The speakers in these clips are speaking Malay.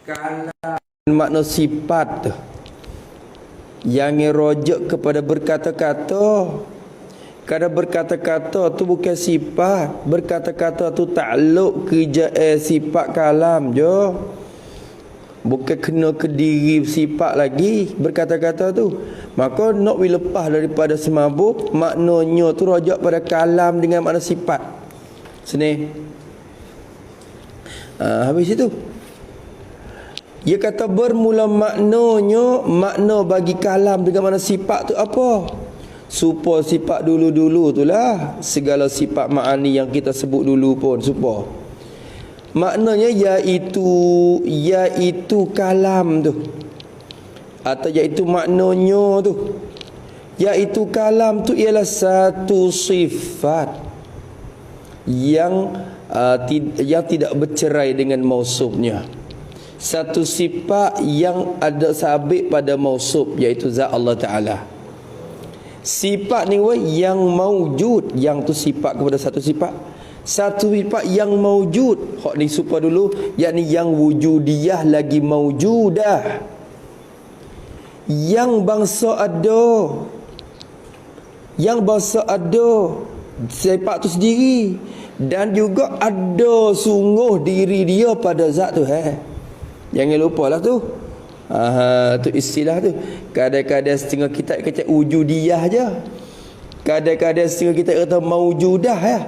Kalam makna sifat tu yang rojak kepada berkata-kata. Kadang berkata-kata tu bukan sifat, berkata-kata tu takluk ke sifat kalam je, bukan kena ke diri sifat lagi berkata-kata tu. Maka nak lepas daripada semabuk, maknanya tu rojak pada kalam dengan makna sifat. Sini habis itu dia kata bermula maknanya, makna bagi kalam dengan makna sifat tu apa? Supaya sifat dulu-dulu itulah segala sifat ma'ani yang kita sebut dulu pun supaya maknanya iaitu kalam tu, atau iaitu maknanya tu, iaitu kalam tu ialah satu sifat yang tidak bercerai dengan mausufnya, satu sifat yang ada sabit pada mausuf, iaitu zat Allah Ta'ala. Sifat ni yang maujud, yang tu sifat kepada satu sifat, satu sifat yang maujud. Hak ni supaya dulu, yakni yang wujudiyah lagi maujudah, yang bangsa ada, yang bangsa ada sifat tu sendiri, dan juga ada sungguh diri dia pada zat tu. Jangan lupalah tu. Tu istilah tu. Kadang-kadang setengah kita kata wujudiyah je, kadang-kadang setengah kita kata maujudah ya.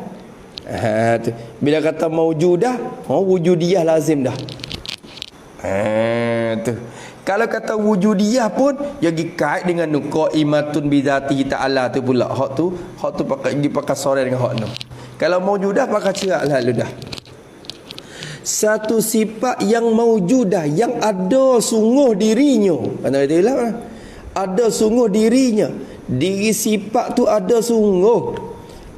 Tu. Bila kata maujudah, wujudiyah lazim dah. Tu. Kalau kata wujudiyah pun jadi kait dengan qaimatun bi dzati ta'ala tu pula. Hak tu pakai sore dengan hak tu. Kalau maujudah pakai cerak lalu dah. Satu sifat yang maujudah, yang ada sungguh dirinya. Mana itulah ada sungguh dirinya. Diri sifat tu ada sungguh.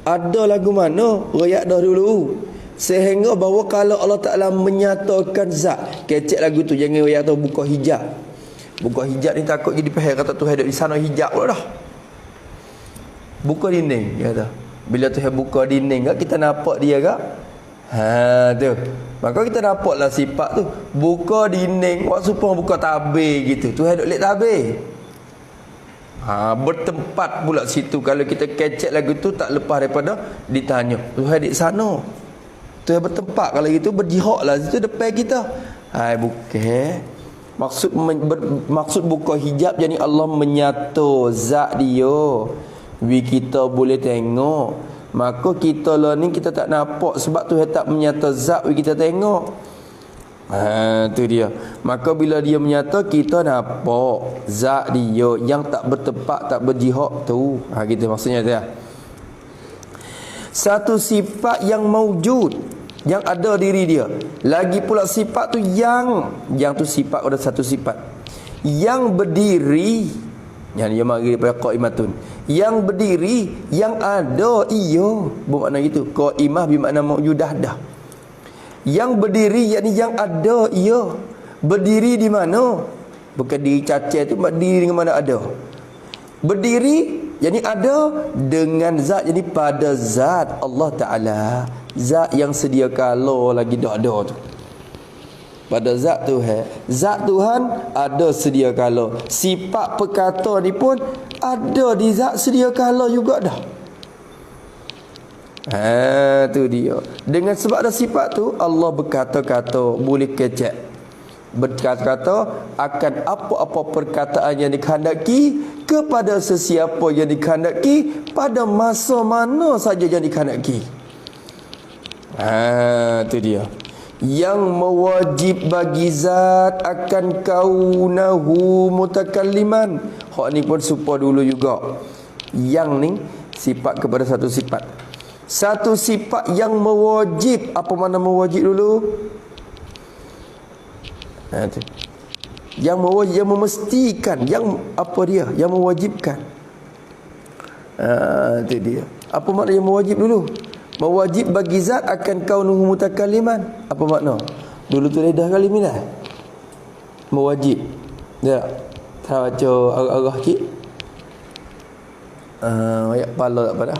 Ada lagu mana? Royak dah dulu. Sehingga bahawa kalau Allah Ta'ala menyatakan zat, kecek lagu tu, jangan royak tahu buka hijab. Buka hijab ni takut jadi faham kata Tuhan duduk di sana hijab pula dah. Buka dinding, dia kata. Bila Tuhan buka dinding kak, kita nampak dia kak. Tu. Maka kita nampaklah sifat tu. Buka dinding, waktu supaya buka tabir gitu. Tuhan duduk lek tabir. Bertempat pula situ. Kalau kita kecek lagu tu tak lepas daripada ditanya. Tuhan di sana. Tuhan bertempat. Kalau gitu berjihad lah situ depan kita. Bukan. Maksud buka hijab jadi Allah menyata zat dia. Kita boleh tengok. Maka kita lah ni kita tak nampak sebab Tuhan tak menyata zat kita tengok. Tu dia. Maka bila dia menyata, kita nampak zat dia yang tak bertempat, tak berjihad tu. Gitu maksudnya tu ya. Satu sifat yang maujud, yang ada diri dia. Lagi pula sifat tu yang tu sifat ada satu sifat yang berdiri, yang dia mari daripada qaimatun, yang berdiri, yang ada ia, bermakna gitu. Qaimah bermakna maujudah dah. Yang berdiri yakni yang ada ia. Berdiri di mana? Bukan diri cacat tu, berdiri dengan mana ada. Berdiri yakni ada dengan zat, jadi pada zat Allah Ta'ala, zat yang sedia kala lagi dah ada tu. Pada zat Tuhan, zat Tuhan ada sedia kala. Sifat perkata ni pun ada di zat sedia kala juga dah. Tu dia. Dengan sebab ada sifat tu, Allah berkata-kata, boleh kecek, berkata-kata akan apa-apa perkataan yang dikehendaki kepada sesiapa yang dikehendaki pada masa mana saja yang dikehendaki. Tu dia. Yang mewajib bagi zat akan kaunahu mutakalliman. Hak ni pun supaya dulu juga. Yang ni sifat kepada satu sifat. Satu sifat yang mewajib. Apa makna mewajib dulu? Yang mewajib, yang memestikan, yang apa dia? Yang mewajibkan. Itu dia. Apa makna yang mewajib dulu? Mewajib bagi zat akan kaunuhu mutakalliman. Apa makna? Dulu tu lidah kalim lah. Mewajib. Ya. Tak baca arah sikit. Ayat pala tak pada.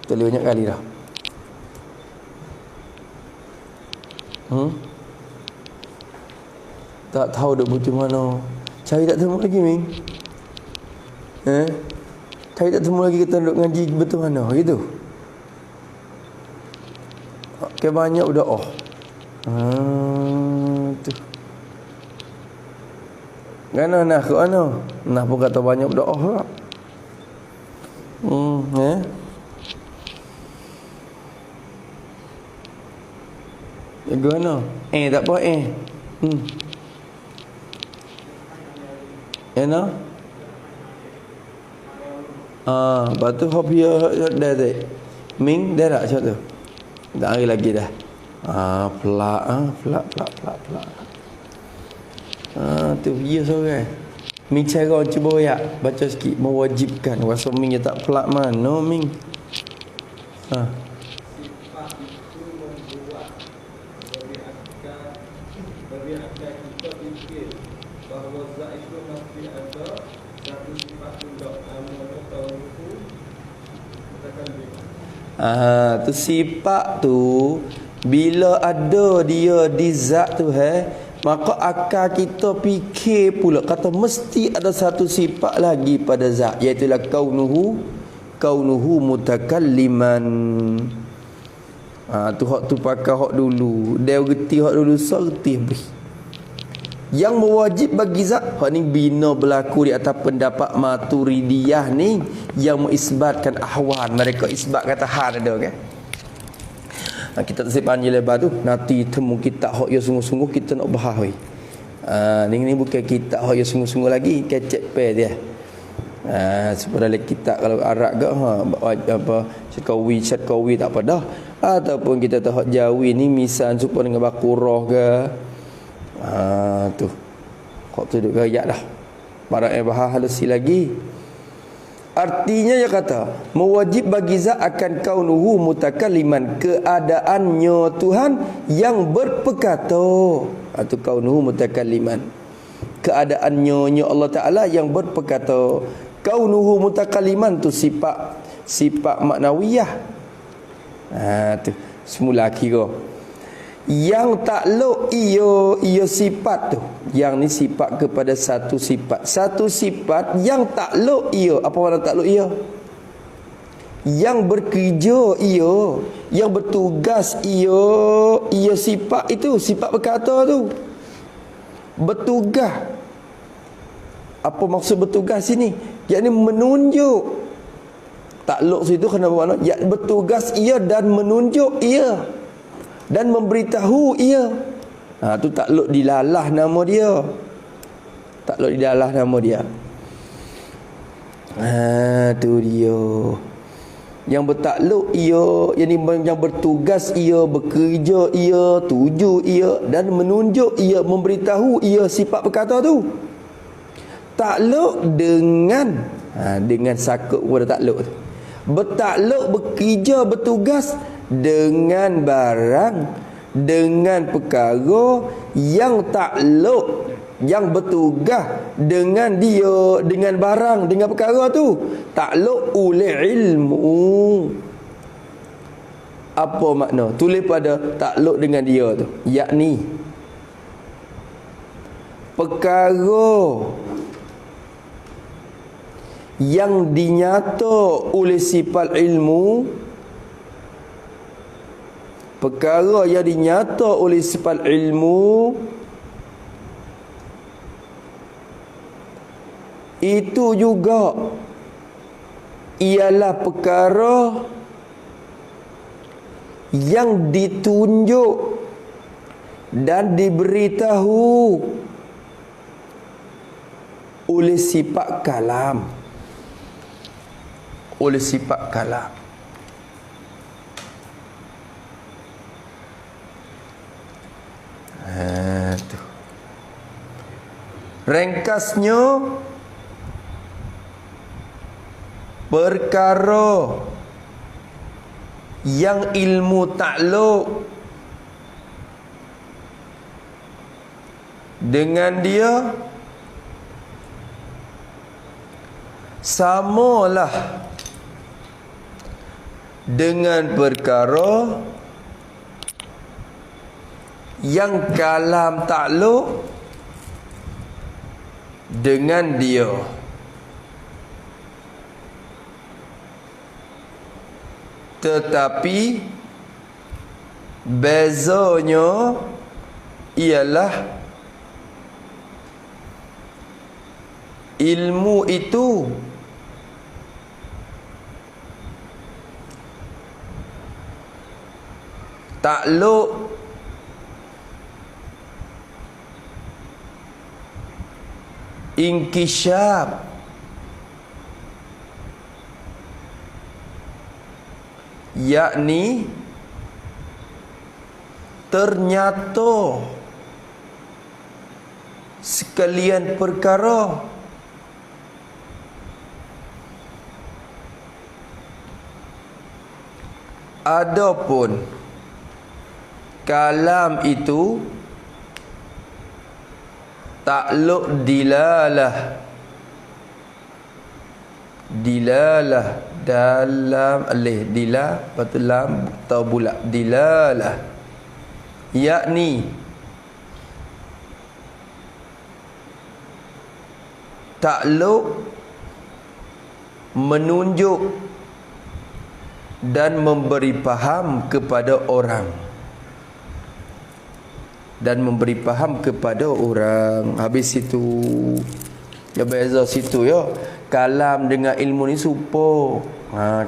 Terlalu banyak kali dah. Tak tahu dah betul mana. Cari tak temu lagi, Ming. Cari tak temu lagi kita duduk ngaji betul mana gitu. Okay, banyak berdoa. Tu. Mana nak ke mana? Nah pun kata banyak berdoa pula. Jaga mana? Tak apa Ena? Lepas tu hobi dah tak? Ming dah tak macam tu? Tak hari lagi dah. Pelak. Tu dia seorang. Ming cara cuba ya baca sikit mewajibkan. Rasa Ming tak pelak mana Ming? Tu sifat tu bila ada dia di zat tu maka akal kita fikir pula kata mesti ada satu sifat lagi pada zat, iaitu kaunuhu mutakalliman. Tu hak tu pakai hak dulu, dia reti hak dulu serti beri. Yang mewajib bagi zat, hak ni bina berlaku di atas pendapat Maturidiyah ni yang mengisbatkan ahwal. Mereka isbat kata hal ada kan. Kita tak panjang lebar tu, nanti temu kitab hak ya sungguh-sungguh kita nak bahas ni bukan kitab hak ya sungguh-sungguh lagi, kecek pe dia. Sebenarnya dalam kitab kalau Arab ke apa syatkawi tak apa dah, ataupun kita tahu hak Jawi ni misal supaya dengan Baqarah ke. Tu kok tu duk gayak dah. Barang bahas halusi lagi. Artinya dia kata mewajib bagi zat akan kaunuhu mutakalliman, keadaannya Tuhan yang berperkata. Atau kaunuhu mutakalliman, keadaannya Allah Ta'ala yang berperkata. Kaunuhu mutakalliman tu sifat maknawiyah. Tu semula kira yang takluk ia sifat tu. Yang ni sifat kepada satu sifat. Satu sifat yang takluk ia. Apa makna takluk ia? Yang bekerja ia, yang bertugas ia sifat itu, sifat berkata tu. Bertugas. Apa maksud bertugas sini? Yakni menunjuk. Takluk situ kena bermakna ya, bertugas ia dan menunjuk ia dan memberitahu ia. Tu takluk dilalah nama dia. Takluk dilalah nama dia. Tu dia. Yang bertakluk ia, yang bertugas ia, bekerja ia, tuju ia dan menunjuk ia, memberitahu ia sifat perkata tu. Takluk dengan sakut pada takluk tu. Bertakluk, bekerja, bertugas dengan barang, dengan perkara yang takluk, yang bertugas dengan dia, dengan barang, dengan perkara tu. Takluk oleh ilmu. Apa makna? Tulis pada takluk dengan dia tu, yakni perkara yang dinyata oleh sifat ilmu, perkara yang dinyata oleh sifat ilmu itu juga ialah perkara yang ditunjuk dan diberitahu oleh sifat kalam. Oleh sifat kalam. Tu. Ringkasnya, perkara yang ilmu takluk dengan dia samalah dengan perkara yang kalam takluk dengan dia. Tetapi bezanya ialah ilmu itu takluk inkishaf, yakni ternyata sekalian perkara adapun kalam itu takluk dilalah dalam alih dilah betul lam atau bulat dilalah, yakni takluk menunjuk dan memberi faham kepada orang, habis itu ya beza situ ya. Kalam dengan ilmu ni supo.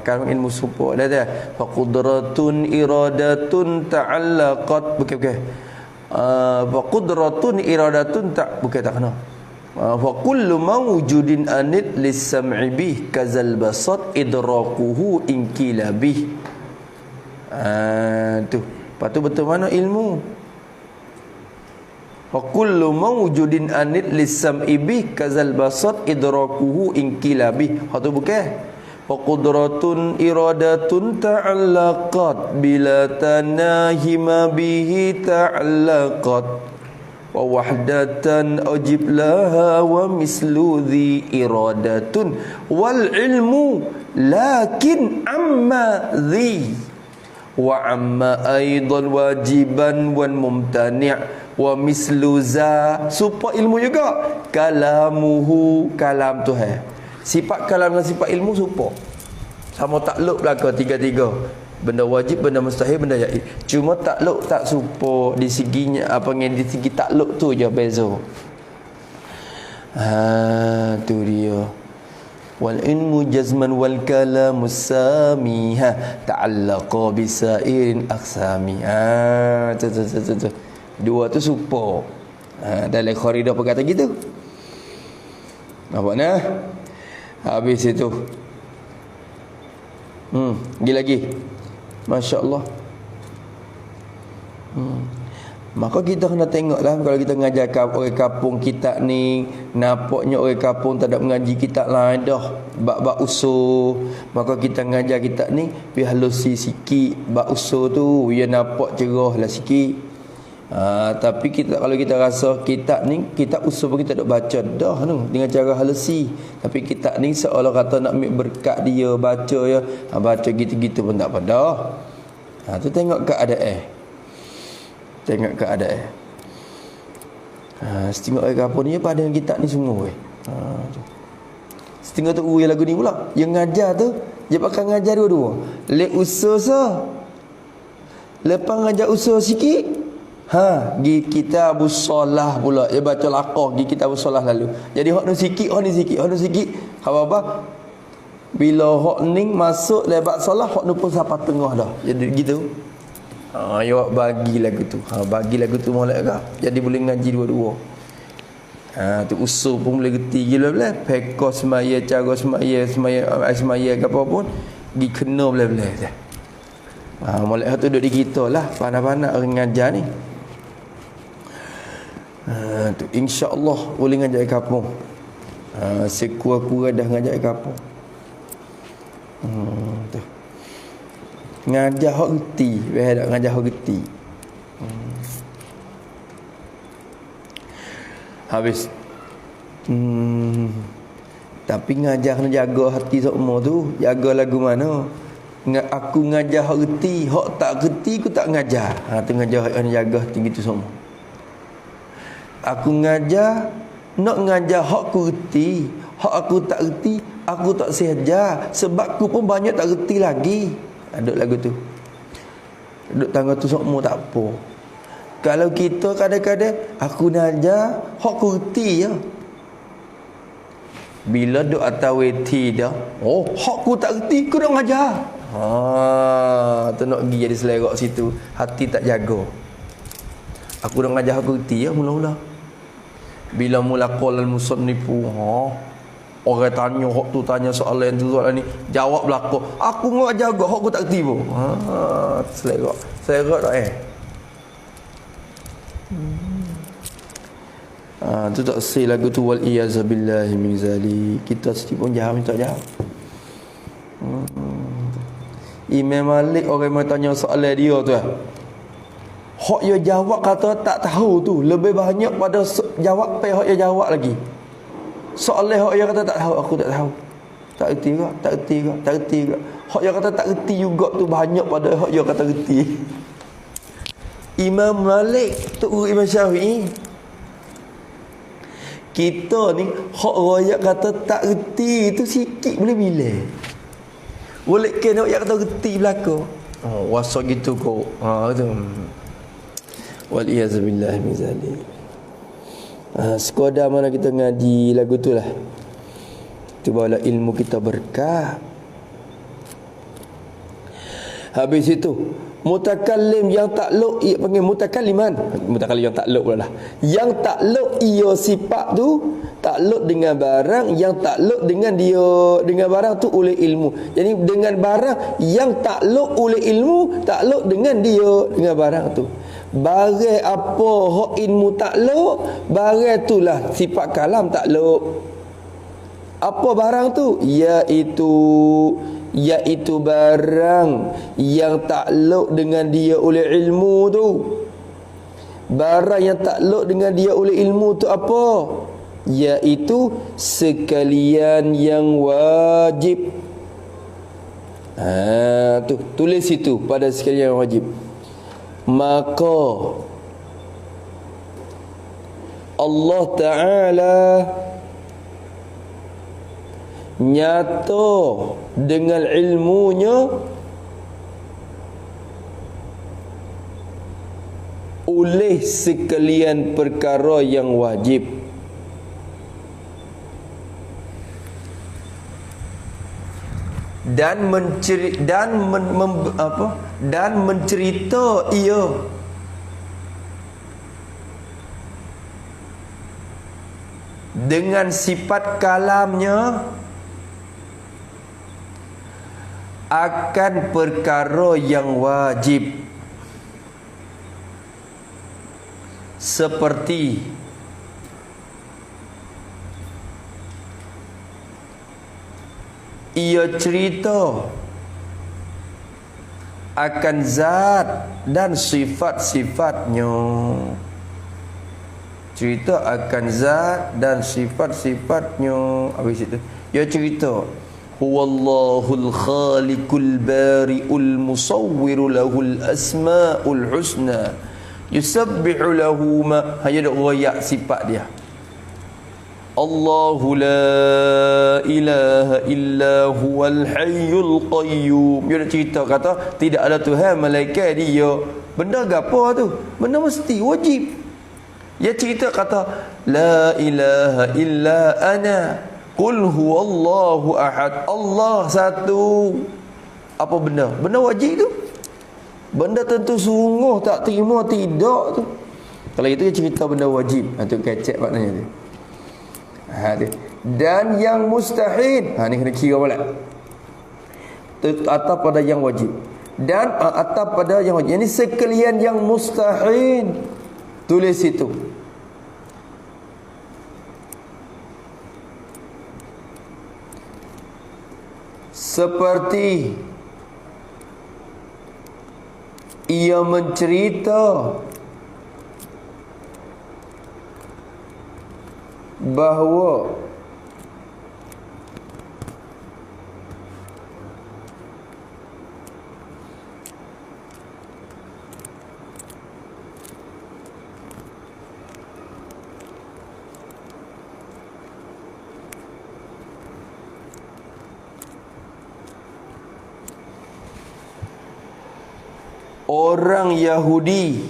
Kalam ilmu supo dah dah. Fa qudratun iradatun ta'allaqat bukan. Fa qudratun iradatun bukan tak kena. Fa kullu mawjudin anid lis-sam'i bih kazal basat idrakuhu inkila bih. Tu. Lepas tu betul mana ilmu? Wa kullu mawjudin anid lis-sam'i bih kazal basat idrakuhu inkila bih. Hatu bukan. Wa qudratun iradatun ta'allaqat bila tanahima bihi ta'allaqat wa wahdatan ajib laha wa mislu dhi iradatun wal ilmu lakin amma dhi wa amma aidan wajiban wan mumtani' wa mislu za supaya ilmu juga kalamuhu, kalam tu sifat kalam dan sifat ilmu supaya sama takluk belaka tiga-tiga, benda wajib, benda mustahil, benda jaib. Cuma takluk tak supaya di seginya di segi takluk tu je beza. Tu dia. Wal ilmu jazman wal kalamu samiha ta'allaqa bisairin aqsami. Tu. Dua tu supo. Dalam koridor perkata gitu. Nampak nah? Habis itu. Lagi. Masya Allah. Maka kita kena tengoklah kalau kita mengajar orang kampung kita ni, nampaknya orang kampung tak ada mengaji kita lain dah. Bab usul, maka kita mengajar kita ni biar halusi sikit bab usul tu, dia nampak cerah lah sikit. Tapi kita kalau kita rasa kita ni kita usul pun kita duk baca dah tu dengan cara halusi, tapi kita ni seolah kata nak ambil berkat dia baca ya, baca gitu-gitu pun tak pada. Tu tengok keadaan. Setengah orang kampung ni pada dengan kita ni semua setengah tu yang lagu ni pula yang ngajar tu dia pakai ngajar dua-dua lek usul lepas ngajar usul sikit gi kitabus solah pula dia baca laqah gi kitabus solah lalu. Jadi hak ni sikit apa bila hak ni masuk lebat solah hak ni pun sampai tengah dah. Jadi gitu. Ya bagi lagu tu molek ke. Jadi boleh ngaji dua-dua. Tu usul pun boleh reti gila-gila. Pekah semaya, cara semaya ke apa pun gi kena boleh-boleh dah. Molek hak tu duduk di kita lah. Panas-panas orang ngajar ni. Tu insya-Allah boleh ngajar kampung. Sekurang-kurang dah ngajar kampung. Tu. Ngajar hak reti, tak ngajar hak reti. Habis. Tapi ngajar kena jaga hati semua tu, jaga lagu mana. Aku ngajar hak reti, hak tak reti aku tak ngajar. Tu ngajar hak kena jaga hati gitu semua. Aku ngajar nak ngajar hak aku reti, hak aku tak reti, aku tak sehaja. Sebab aku pun banyak tak reti lagi. Ada lagu tu. Duduk tangga tu sokmo tak apa. Kalau kita kadang-kadang aku nak ajar, hak aku reti je. Bila duduk atas weti dah, oh, hak aku tak reti, aku nak ngajar. Tu nak pergi jadi selerak situ, hati tak jaga. Aku nak ngajar aku reti ya mula-mula. Bila mula qala al-musannifu, orang tanya hak tu, tanya soalan tu soalan ni, jawab belaka. Aku nak jaga hak aku tak reti pun. Selerak. Selerak tak tu tak say lagu tu wal iyazabillahi min zalik. Kita sendiri pun jawab tak jawab. Imam Malik orang yang tanya soalan dia tu hak dia jawab kata tak tahu tu lebih banyak pada jawab hak dia jawab lagi. Soalan hak dia kata tak tahu, aku tak tahu. Tak erti ke? Tak erti ke? Tak erti ke? Hak dia kata tak erti juga tu banyak pada hak dia kata erti. Imam Malik tu Imam Syafi'i. Kita ni hak royak kata tak erti tu sikit boleh bila. Boleh kena royak kata erti belaka. Wasa gitu kau. Tu. Wal iyazabillahi min zalik. Sekadar mana kita ngaji lagu tu lah. Tu barulah ilmu kita berkah. Habis itu mutakallim yang takluk ia panggil mutakalliman. Mutakallim yang takluk pula lah. Yang takluk ia sifat tu takluk dengan barang, yang takluk dengan dia dengan barang tu oleh ilmu. Jadi dengan barang yang takluk oleh ilmu, takluk dengan dia dengan barang tu. Barang apa hak ilmu takluk, barang itulah sifat kalam takluk. Apa barang tu? Iaitu barang yang takluk dengan dia oleh ilmu tu. Barang yang takluk dengan dia oleh ilmu tu apa? Iaitu sekalian yang wajib. Tu tulis situ pada sekalian yang wajib. Maka Allah Ta'ala nyata dengan ilmunya oleh sekalian perkara yang wajib. Dan mencerita ia dengan sifat kalamnya akan perkara yang wajib, seperti ia cerita akan zat dan sifat-sifatnya. Cerita akan zat dan sifat-sifatnya. Habis itu ia cerita huwallahul khaliqul bari'ul musawwiru lahul asma'ul husna yusabbihu lahu ma. Hanya dok royak sifat dia. Allahu la ilaha illa huwal hayyul qayyum. Dia nak cerita kata tidak ada Tuhan malaikat dia. Benda gapo tu? Benda mesti wajib. Dia cerita kata la ilaha illa ana qul huwallahu ahad. Allah satu. Apa benda? Benda wajib tu. Benda tentu sungguh tak terima tidak tu. Kalau itu dia cerita benda wajib. Tu kecek maknanya tu. Dan yang mustahil, ni kena kira pula. Atap pada yang wajib. Dan atap pada yang wajib. Ini sekalian yang mustahil. Tulis itu. Seperti ia mencerita bahawa orang Yahudi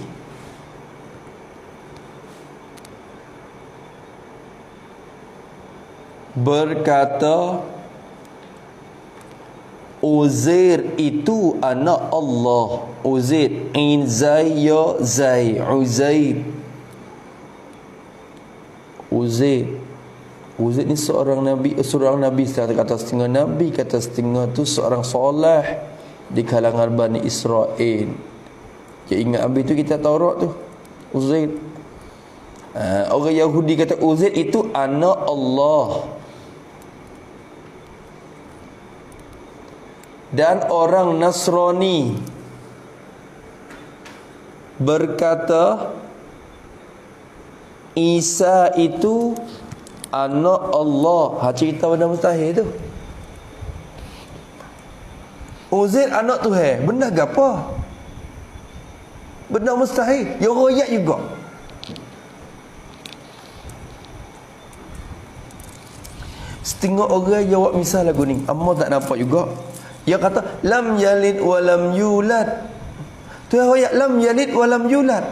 berkata Uzair itu anak Allah. Uzair, in zai ya zai, Uzair. Uzair ni seorang nabi, kata setengah nabi, kata setengah tu seorang soleh di kalangan Bani Israel. Ya, ingat habis tu kita Taurat tu Uzair. Orang Yahudi kata Uzair itu anak Allah. Dan orang Nasrani berkata Isa itu anak Allah. Cerita benda mustahil tu. Uzair anak Tuhan. Benda ke apa? Benda mustahil. Ya royak juga. Setengah orang jawab misal lagu ni, amma tak nampak juga. Dia kata lam yalid wa lam yulad. Tu ayat lam yalid wa lam yulad.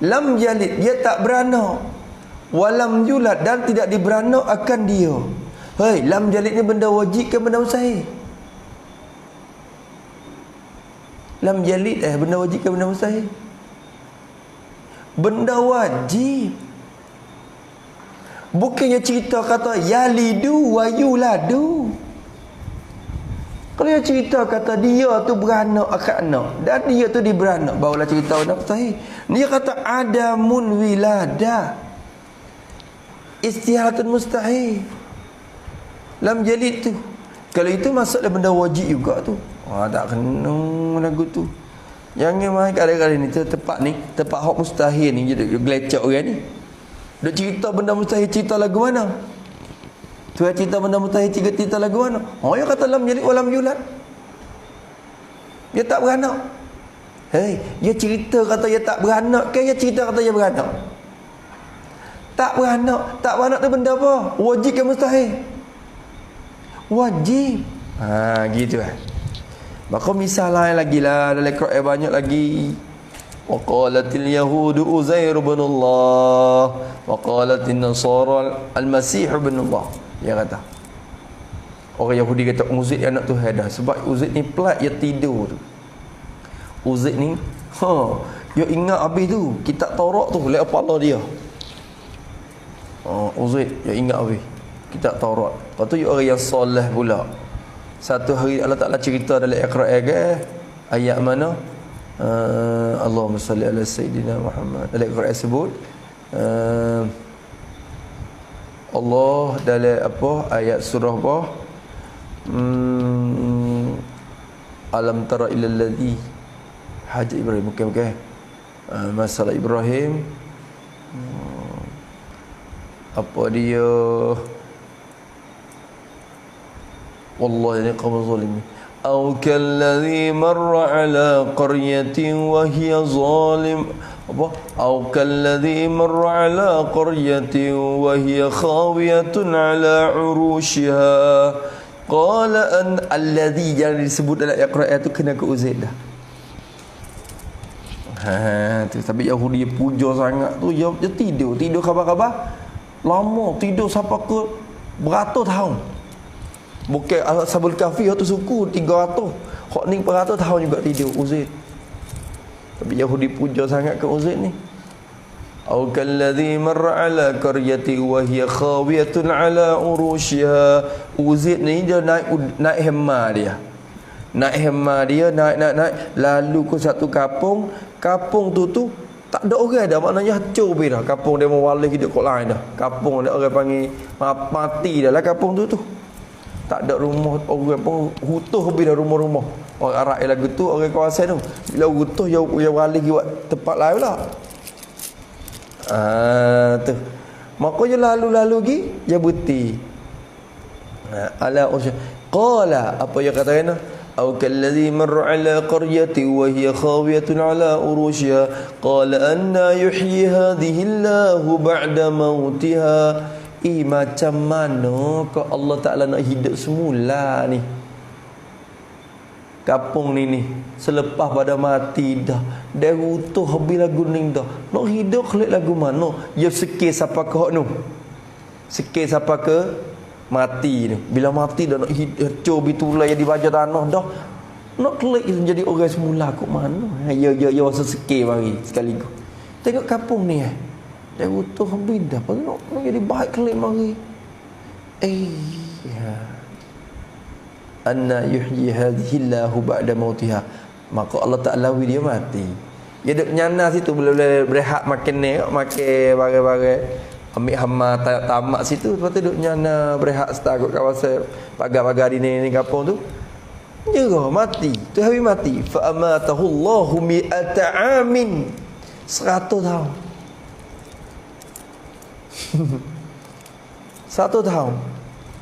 Lam yalid, dia tak beranak. Wa lam yulad, dan tidak diberanak akan dia. Hei, lam yalid ni benda wajib ke benda mustahil? Lam yalid benda wajib ke benda mustahil? Benda wajib. Bukannya cerita kata yalidu wa yuladu. Kalau dia cerita kata dia tu beranak akak anak dan dia tu diberanak, barulah cerita nak sahih. Dia kata adamun wilada, istihalatun mustahil. Lam jalid tu, kalau itu masuk dalam benda wajib juga tu. Tak kena lagu tu. Jangan main kadang-kadang ni tempat hak mustahil ni jadi gelecek orang ni. Dia cerita benda mustahil, cerita lagu mana? Tu cerita benda mustahil, cerita lagu mana? Dia kata lam yalid wa lam yulad. Dia tak beranak. Hei, dia cerita kata dia tak beranak ke dia cerita kata dia beranak? Tak beranak. Tak beranak tu benda apa? Wajib ke mustahil? Wajib. Gitu kan. Maka misal lain lagi lah, dalam Quran banyak lagi. Waqalatil yahudu Uzair bin Allah, waqalatin nasara al-Masih bin Allah. Dia kata orang Yahudi kata Uzair anak Tuhan dah. Sebab Uzair ni pelat dia tidur tu. Uzair ni dia ingat habis tu kitab Taurat tu lek kepala dia. Uzair dia ingat habis kitab Taurat. Lepas tu dia orang yang soleh pula. Satu hari Allah Ta'ala cerita dalam Iqra' ayat mana? Allahumma salli ala Sayyidina Muhammad. Dalam Quran sebut Allah dalam apa ayat surah apa? Alam tara ilal ladzi haja Ibrahim. Bukan masalah Ibrahim. Apa dia? Wallahi ni qaum zalimin. أو كالذي مر على قرية وهي ظالم أو كالذي مر على قرية وهي خاوية على عروشها قال أن الذي jangan disebut dalam Al-Quran itu kena ke Uzair dah. Tapi Yahudi puja sangat tu, dia tidur khabar-khabar lama, tidur sampai ke beratus tahun. Bukan Ashabul Kahfi tu suku 300. Hak ni 400 tahun juga tidur Uzair. Tapi Yahudi puja sangat ke Uzair ni. Au kalladhi marra ala qaryati wa hiya khawiyatun ala urushiha. Uzair ni dia naik hemah dia. Naik lalu ke satu kampung. Kampung tu tak ada orang dah, maknanya hancur habis dah. Kampung dia mewalih hidup kat lain dah. Kampung dia orang panggil mati dah lah kampung tu. Tak ada rumah orang pun hutuh habis dah rumah-rumah. Orang Arab lagu tu, orang kawasan tu. Bila hutuh dia walih buat tempat lain pula. Tu. Makanya lalu-lalu lagi dia buti. Ala usy. Qala apa dia kata kena? Au kalladhi marra ala qaryati wa hiya khawiyatun ala urushiha qala anna yuhyi hadhihi Allahu ba'da mautiha. Macam mana kau Allah Ta'ala nak hidup semula ni? Kampung ni selepas pada mati dah utuh habis lagu ni dah. Nak hidup klik lagu mana? Ya sikit siapa ke hak nu. Sikit siapa ke mati ni. Bila mati dah nak hidup bitulai di baju tanah dah. Nak klik jadi orang semula kok mana? Ya rasa sikit mari sekaligus. Tengok kampung ni dah utuh habis dah. Nak jadi baik klik mari. Anna yuhyi hadhihi Allahu ba'da mautiha. Maka Allah Ta'ala dia mati. Dia duduk nyana situ boleh berehat makan ni, makan barang-barang. Ambil hama tamak situ, lepas tu duduk nyana berehat setakut kawasan pagar-pagar di ni kampung tu. Nyerah mati. Tu habis mati. Fa amatahu Allahu mi'ata amin. 100 tahun. 100 tahun.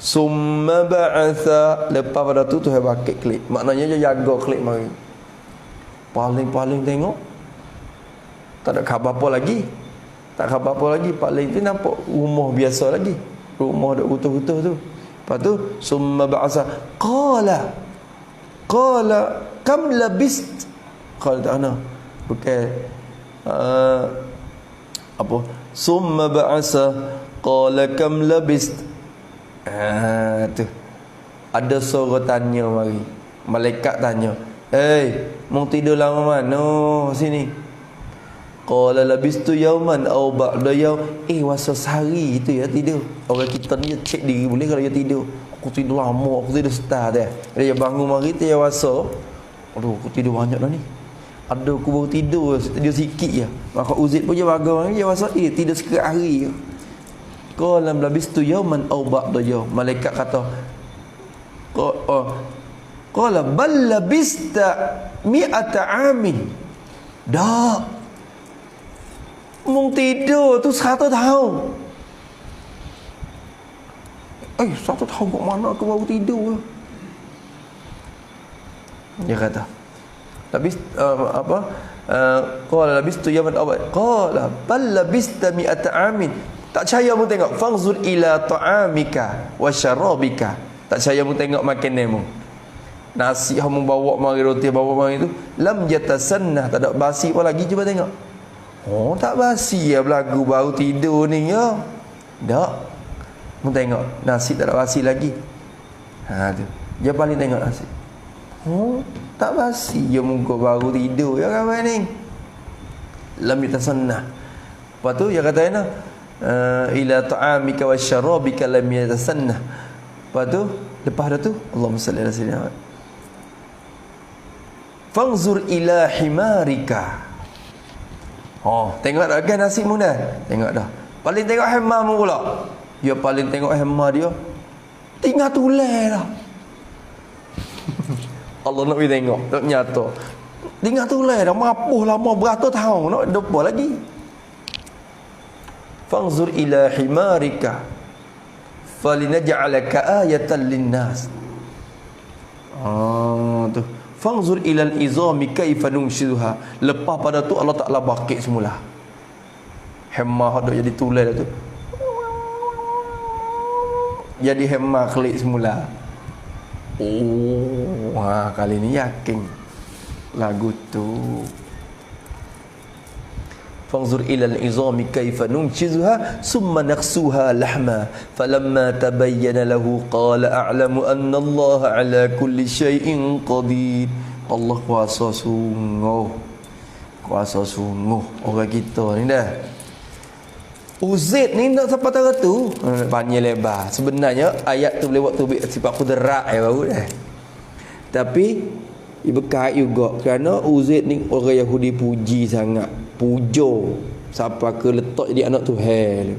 Summa ba'atha. Lepas pada tu Tuhan bakit klik. Maknanya dia jaga klik mari. Paling tengok tak ada khabar apa lagi. Tak khabar apa lagi. Paling tu nampak rumah biasa lagi. Rumah duk utuh-utuh tu. Lepas tu summa ba'atha. Qala kam labist. Qala ta'ana. Bukan apa? Summa ba'atha. Qala kam labist. Tu ada suara tanya mari. Malaikat tanya, mau tidur lama mana sini? Qala labistu yauman aw ba'da yaum. Masa sehari itu ya tidur. Orang kita ni cek diri boleh kalau dia tidur. Aku tidur lama, aku tidur setah dah. Dia bangun mari dia rasa, aduh aku tidur banyak dah ni. Ada aku baru tidur sikit je. Maka uzit pun dia bangun mari dia rasa tidur sekian hari je. Qala labistu yawman aw ba'da yawm. Malaikat kata, qala bal labista mi'ata amin. Dah. Mung tidur tu 100 tahun. 100 tahun kat mana aku baru tidur? Dia kata, qala labistu yawman aw ba'da. Qala bal labista mi'ata amin. Tak percaya mu tengok, fangzur ila ta'amika wa syarabika. Tak percaya mu tengok makananmu. Nasi hamu bawa mari, roti bawa mari tu lam yatasanna, tak ada basi apa lagi. Cuba tengok. Tak basi ya, belagu baru tidur ni ya. Tak. Mu tengok nasi tak ada basi lagi. Tu. Dia paling tengok nasi. Tak basi ya, muka baru tidur ya kawan ni. Lam yatasanna. Lepas tu dia kata ila ta'amika wa syarabika lam yatasanna. Lepas tu Allahumma salli ala sayyidina. Fangzur ila himarika. Tengok dah kan nasi mu dah. Tengok dah. Paling tengok hemar mu pula. Dia paling tengok hemar dia. Tinggal tulai dah. Allah nak pergi tengok, tak nyata. Tinggal tulai dah, mapuh lama beratus tahun, nak depa lagi. Fangzur ila himarika falinaj'alaka ayatan linnas. Tu. Fangzur ila al-izami kaifa nunshizuha. Lepas pada tu Allah Taala bakit semula. Hemah dak jadi tulai dah tu. Jadi hemah klik semula. Kali ni yakin lagu tu. Fangzur ila al-izami kaifa nunshizuha summa naqsuha lahma falamma tabayyana lahu qala a'lamu anna Allah ala kulli syai'in qadir. Allah kuasa sungguh orang kita ni dah. Uzaid ni nak sampai tara tu panjang lebar. Sebenarnya ayat tu boleh buat tu sifat qudrat baru dah. Tapi berkait juga kerana Uzaid ni orang Yahudi puji sangat, puja sampai ke letak jadi anak Tuhan.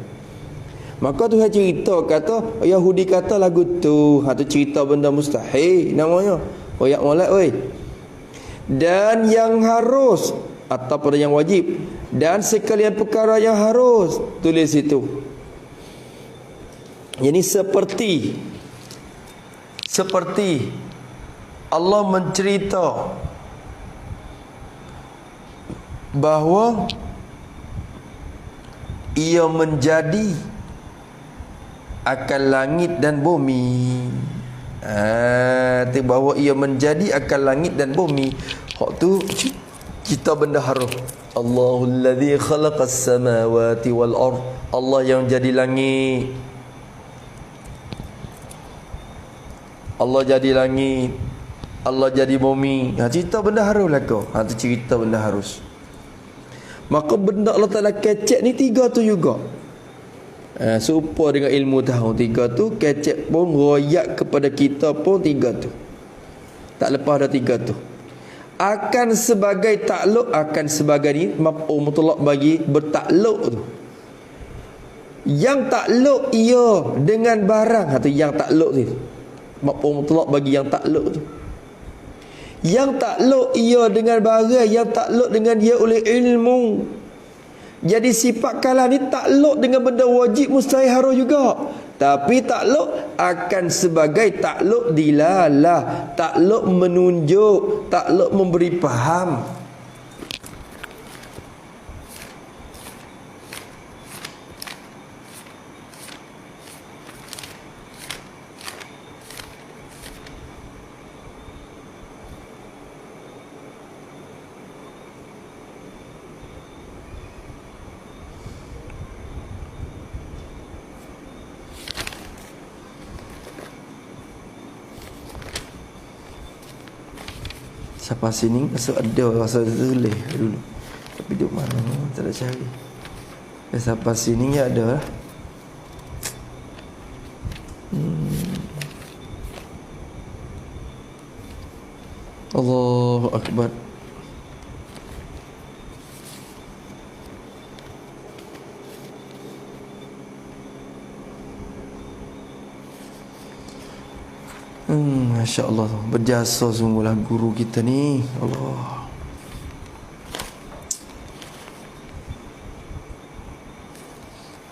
Maka Tuhan cerita kata Yahudi kata lagu tu, tu cerita benda mustahil namanya. Royak molek oi. Dan yang harus ataupun yang wajib dan sekalian perkara yang harus, tulis itu. Jadi seperti Allah mencerita bahawa ia menjadi akan langit dan bumi. Tu bahawa ia menjadi akan langit dan bumi. Hak tu kita benda haruh. Allahul ladzi khalaqas samawati wal ard. Allah yang jadi langit. Allah jadi langit. Allah jadi bumi. Cerita benda harus lah kau. Tu cerita benda harus. Maka benda Allah Ta'ala kecek ni tiga tu juga. Serupa dengan ilmu tahu tiga tu, kecek pun royak kepada kita pun tiga tu. Tak lepas dah tiga tu. Akan sebagai takluk, akan sebagai ni maf'ul mutlaq bagi bertakluk tu. Yang takluk ia dengan barang. Tu yang takluk tu. Maf'ul mutlaq bagi yang takluk tu. Yang takluk ia dengan barang, yang takluk dengan dia oleh ilmu. Jadi sifat kalam ni takluk dengan benda wajib mustahil harus juga. Tapi takluk akan sebagai takluk dilalah, takluk menunjuk, takluk memberi faham. Siapa sini rasa ada, rasa tulis dulu. Tapi duduk mana tak ada cari. Siapa sini ya ada lah. Allahu Akbar. Masya Allah, berjasa sungguhlah guru kita ni. Allah.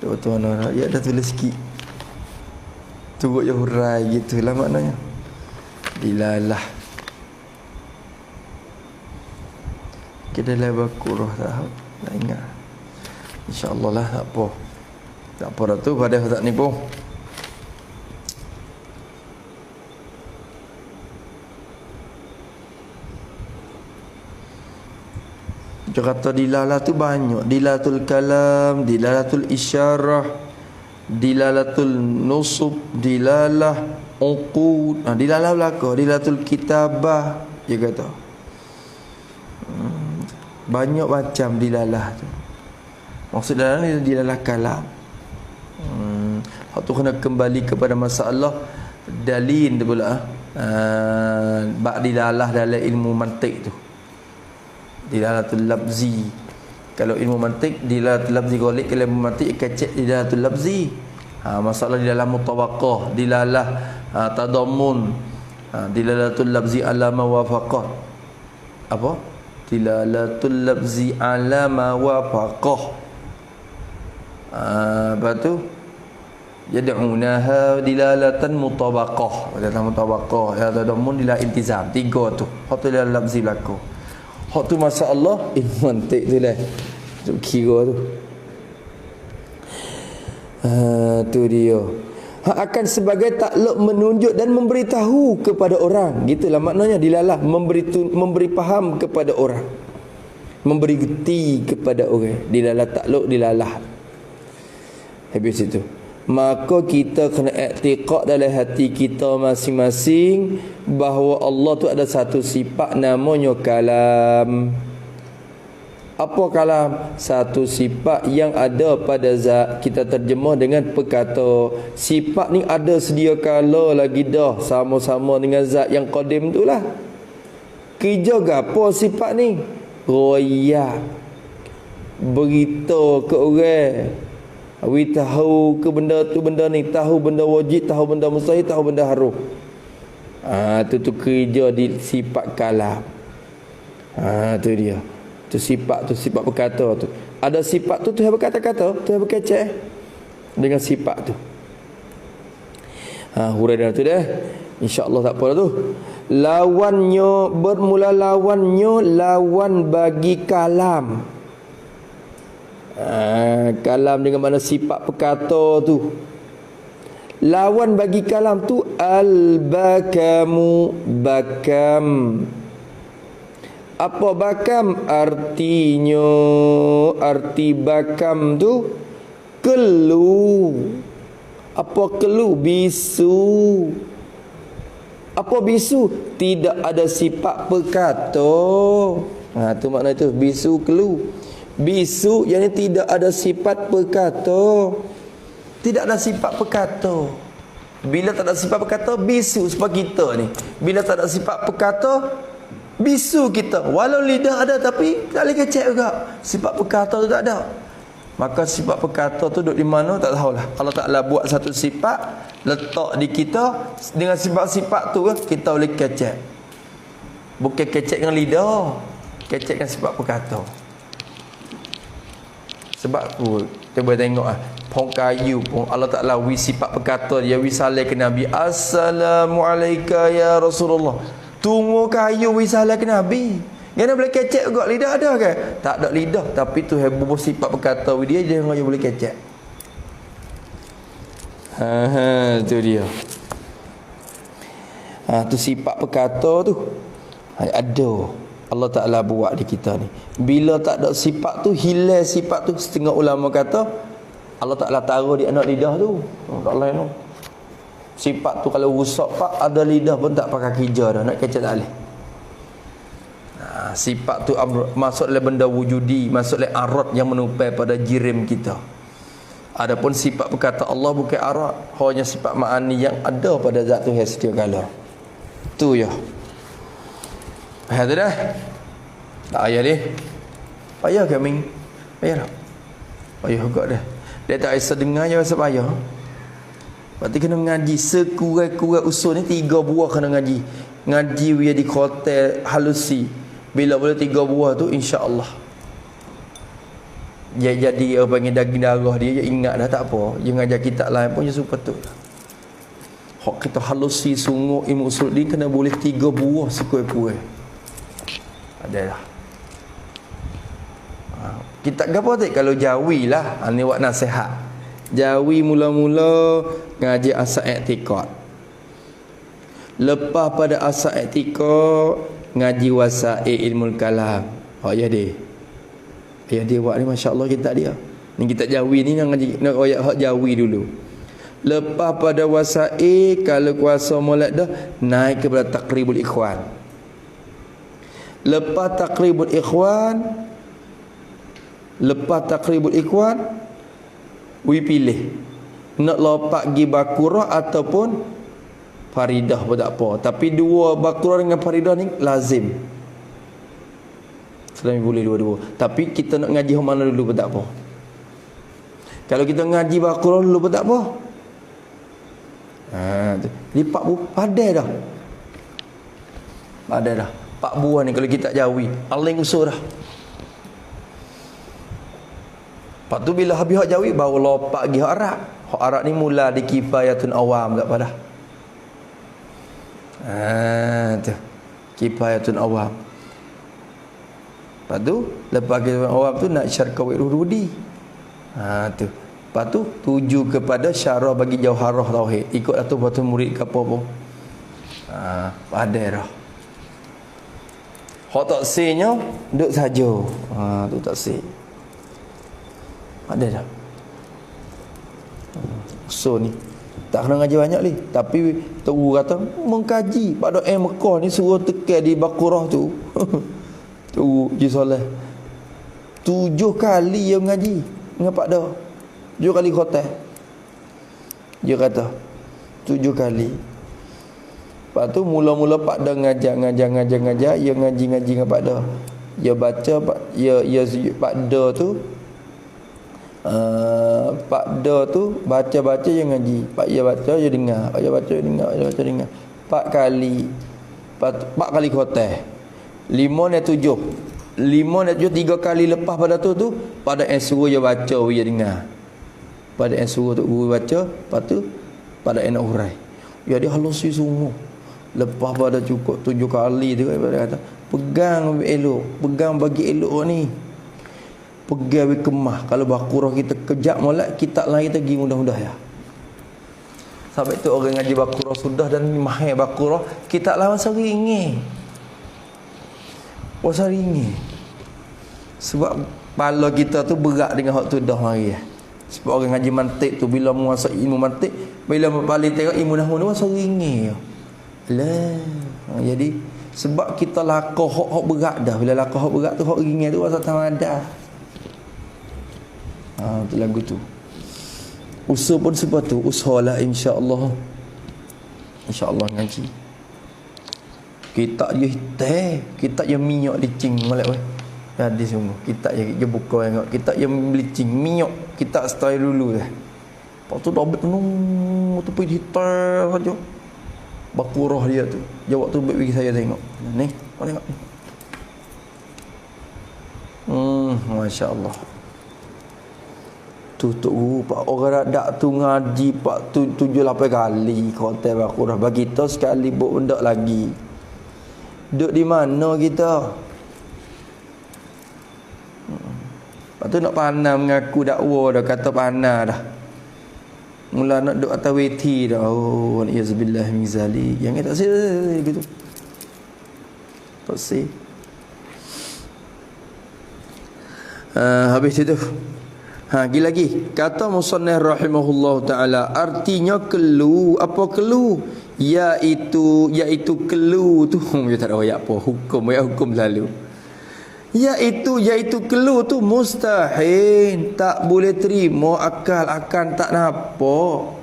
Tuan-tuan rakyat dah tulis sikit. Turut je hurai gitulah maknanya. Dilalah. Kita dah berkurah tak ingat. InsyaAllah lah, tak apa. Tak apa dah tu, pada tak ni pun. Dia kata dilalah tu banyak. Dilalatul kalam, dilalatul isyarah, dilalatul nusub, dilalah uqud. Dilalah belaka, dilalatul kitabah. Dia kata banyak macam dilalah tu. Maksud dalam ni dilalah kalam. Hak tu kena kembali kepada masalah dalil tu pula. Bab dilalah dalam ilmu mantik tu. Dilalatul labzi. Kalau ilmu mantik, dilalatul labzi golik. Kalau ilmu mantik kecek dilalatul labzi. Masalah di dalam mutabaqah, dilalah tadammun, dilalatul labzi ala ma wafaqah. Apa? Dilalatul labzi ala ma wafaqah. Lepas tu yad'unaha dilalatan mutabaqah. Dalam mutabaqah ya tadammun dilal iltizam. Tiga tu. Hak tu dilalatul labzi berlaku. Hak tu masalah ilmu mantik tu lah. Untuk kira tu. Tu dia. Hak akan sebagai takluk menunjuk dan memberitahu kepada orang. Gitulah maknanya dilalah. Memberi faham kepada orang. Memberi geti kepada orang. Dilalah takluk, dilalah. Habis itu. Maka kita kena i'tiqad dalam hati kita masing-masing bahawa Allah tu ada satu sifat namanya kalam. Apa kalam? Satu sifat yang ada pada zat. Kita terjemah dengan perkata. Sifat ni ada sedia kala lagi dah sama-sama dengan zat yang qadim tu lah. Kerja gapo sifat ni? Royak. Beritahu ke orang. Tahu ke benda tu benda ni, tahu benda wajib, tahu benda mustahil, tahu benda haram. Tu kerja di sifat kalam. Tu dia. Tu sifat berkata tu. Ada sifat tu Tuhan berkata-kata, Tuhan berkecek dengan sifat tu. Hurai dah tu dah. Insya-Allah tak apa dah tu. Lawannya bermula lawan bagi kalam. Kalam dengan mana sifat perkata tu. Lawan bagi kalam tu al-bakamu, bakam. Apa bakam? Artinya, arti bakam tu kelu. Apa kelu? Bisu. Apa bisu? Tidak ada sifat perkata. Tu makna tu, bisu kelu. Bisu yang tidak ada sifat perkata. Tidak ada sifat perkata. Bila tak ada sifat perkata, bisu. Sebab kita ni, bila tak ada sifat perkata, bisu kita. Walau lidah ada, tapi tak boleh kecek juga. Sifat perkata tu tak ada. Maka sifat perkata tu duduk di mana tak tahulah. Kalau taklah buat satu sifat, letak di kita, dengan sifat-sifat tu kita boleh kecek. Bukan kecek dengan lidah, kecek dengan sifat perkata. Sebab cuba tengok pohon kayu pun Allah Ta'ala wi sifat perkata dia, wi salih ke Nabi, Assalamualaikum ya Rasulullah. Tunggu kayu wi salih ke Nabi. Gana boleh kecek juga, lidah ada ke? Tak ada lidah, tapi tu heboh sifat perkata wi dia yang boleh kecek. Tu dia. Tu sifat perkata tu ada. Allah Ta'ala buat di kita ni. Bila tak ada sifat tu, hilang sifat tu. Setengah ulama kata Allah Ta'ala taruh di anak lidah tu. Tak lain tu. Sifat tu kalau rusak pak, ada lidah pun tak pakai kerja dah. Nak kecek tak boleh. Sifat tu masuk dalam benda wujudi, masuk dalam arat yang menupai pada jirim kita. Adapun sifat berkata Allah bukan arat, hanya sifat ma'ani yang ada pada zat tu yang sedia kala. Tu ya. Faham tu dah? Tak payah dia. Payah ke Ming? Payah tak? Payah juga dah. Dia tak bisa dengar je rasa payah. Berarti kena mengaji sekurang-kurang usul ni 3 buah kena ngaji. Ngaji dia di hotel halusi. Bila boleh 3 buah tu insya-Allah. Dia jadi panggil daging darah dia ingat dah, tak apa. Dia ngajar kitab lain pun dia super betul. Hak kita halusi sungguh ilmu usul ni kena boleh 3 buah sekurang-kurang. Ada lah. Kita gapo tak kalau jawi lah, ni buat nasihat. Jawi mula-mula ngaji asal i'tiqad. Lepas pada asal i'tiqad ngaji wasail ilmu kalam. Ya dia. Ya dia buat ni masya-Allah kita dia. Ni kita jawi ni nak ngaji nak ayat hak jawi dulu. Lepas pada wasail kalau kuasa molek dah naik kepada taqribul ikhwan. Lepas taqribul ikhwan we pilih nak lopak gi bakurah ataupun faridah pun tak apa, tapi dua bakurah dengan faridah ni lazim. Selain boleh dua-dua, tapi kita nak ngaji mana dulu pun tak apa. Kalau kita ngaji bakurah dulu pun tak apa. Lipat bu padai dah. Padai dah. 4 buah ni kalau kita jawi aling usul dah. Lepas tu bila habis hak jawi baru lopak pergi hak Arab. Hak Arab ni mula di kifayatun awam tak pada. Tu kifayatun awam. Lepas tu lepas kifayatun awam tu nak syarqawi rudi. Tu. Lepas tu tuju kepada syarah bagi jauharah tauhid. Ikut tu murid ke apa pun. Padai dah. Hak tak say-nya duduk saja. Tu tak say. Ada tak? So ni tak kena ngaji banyak ni, tapi tok guru kata mengkaji pada Mekah ni suruh tekan di Baqarah tu. Tu Ji Soleh 7 kali yang ngaji dengan Pak dah. 7 kali khotam. Dia kata 7 kali. Lepas tu mula-mula Pak dah ngajar, dia ngaji dengan Pak dah. Dia baca Pak dah tu Pak dah tu baca dia ngaji. Pak dia baca dia dengar. Pak dia baca dia dengar. 4 kali. 4 kali khotam. 5 dan 7. 5 dan 7 3 kali lepas pada tu pada yang suruh dia baca dia dengar. Pada yang suruh tu guru baca, lepas tu pada yang nak hurai. Ya dia halus semua. Lepas pada cukup 7 kali tu dia kata, pegang elok, pegang bagi elok ni. Pegang bagi kemah. Kalau Baqarah kita kejap molek, kitab lain kita pergi mudah-mudah ya. Sampai tu orang ngaji Baqarah sudah dan mahir Baqarah, kita lawan seringi. Oh seringi. Sebab kepala kita tu berat dengan hak tu dah mari. Sebab orang ngaji mantik tu bila menguasai ilmu mantik, bila paling tengok ilmu nahwu tu seringi. Lah. Jadi sebab kita lakoh hak berat dah. Bila lakoh hak berat tu hak ringan tu rasa tamadah. Tu lagu tu. Usaha pun sebab tu, usahalah insya-Allah. Insya-Allah ngaji. Kita je hitam, kita je minyak licin molek weh. Hadis sungguh. Kita je buka tengok, kita je licin minyak, kita style dulu dah. Lepas tu dah penuh tu pergi hitam saja. Baqarah dia tu. Jawab tu bagi saya tengok. Ni, kau tengok ni. Masya-Allah. Tutup guru pak orang dak tu ngaji pak 7-8 kali khotim Baqarah bagi kita sekali buat benda lagi. Duduk di mana kita? Lepas tu nak panah mengaku dakwa dah, kata panah dah. Mula nak duduk atas weti dah. Oh, yazbillah min zalik. Yang tak sih gitu. Tak sih. Habis itu. Lagi kata musannif rahimahullah taala, artinya kelu, apa kelu? Iaitu kelu tu dia tak ada ayat apa, hukum lalu. Iaitu kelu tu mustahil, tak boleh terima akal akan tak nampak.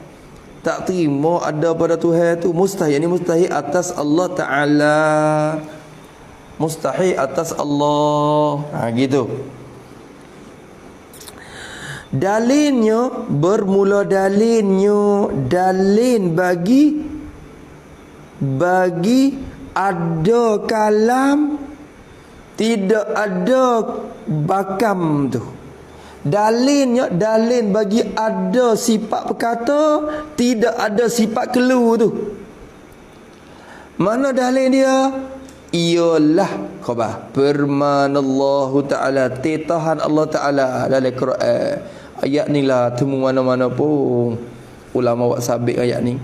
Tak terima ada pada Tuhan tu mustahil. Ini mustahil atas Allah taala. Mustahil atas Allah. Gitu. Dalilnya bermula dalil bagi ada kalam, tidak ada bakam tu. Dalilnya dalil bagi ada sifat perkata, tidak ada sifat kelu tu. Mana dalil dia? Ialah khabar firman Allah Ta'ala, titahan Allah Ta'ala dalam Quran. Ayat ni lah temu mana-mana pun ulama buat sabit ayat ni.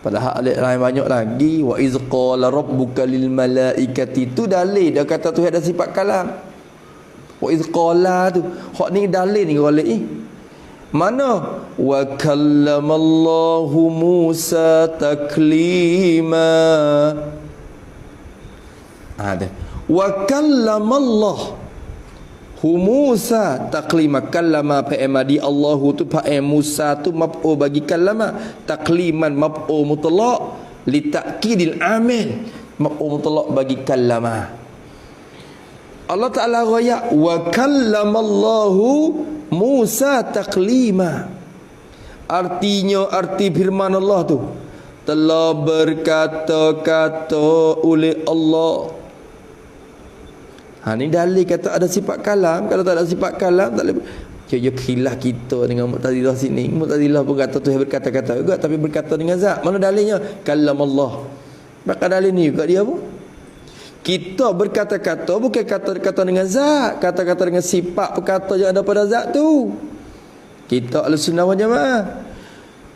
Padahal ayat lain banyak lagi. Wa iz qala rabbuka lil malaikati, tu dalil dia kata Tuhan ada sifat kalam. Wa iz qala tu hak ni dalil ni golek ni. Mana? Wa kallamallahu Musa taklima. Ada. Wa kallamallahu Musa taklima, kallama fa'amadi Allahu tu fa'am Musa tu maf'ul bagi kallama, takliman maf'ul mutlaq li ta'kidil amil, maf'ul mutlaq bagi kallama. Allah Ta'ala raya wa kallamallahu Musa taklima. Artinya, arti firman Allah tu telah berkata-kata oleh Allah. Ni dalil kata ada sifat kalam. Kalau tak ada sifat kalam tak boleh. Dia khilaf kita dengan Mu'tazilah sini. Mu'tazilah pun kata Tuhan berkata-kata juga, tapi berkata dengan zat. Mana dalilnya? Kalam Allah. Maka dalil ni juga dia apa? Kita berkata-kata bukan kata-kata dengan zat, kata-kata dengan sifat perkata yang ada pada zat tu. Kita Ahlussunnah wal Jamaah.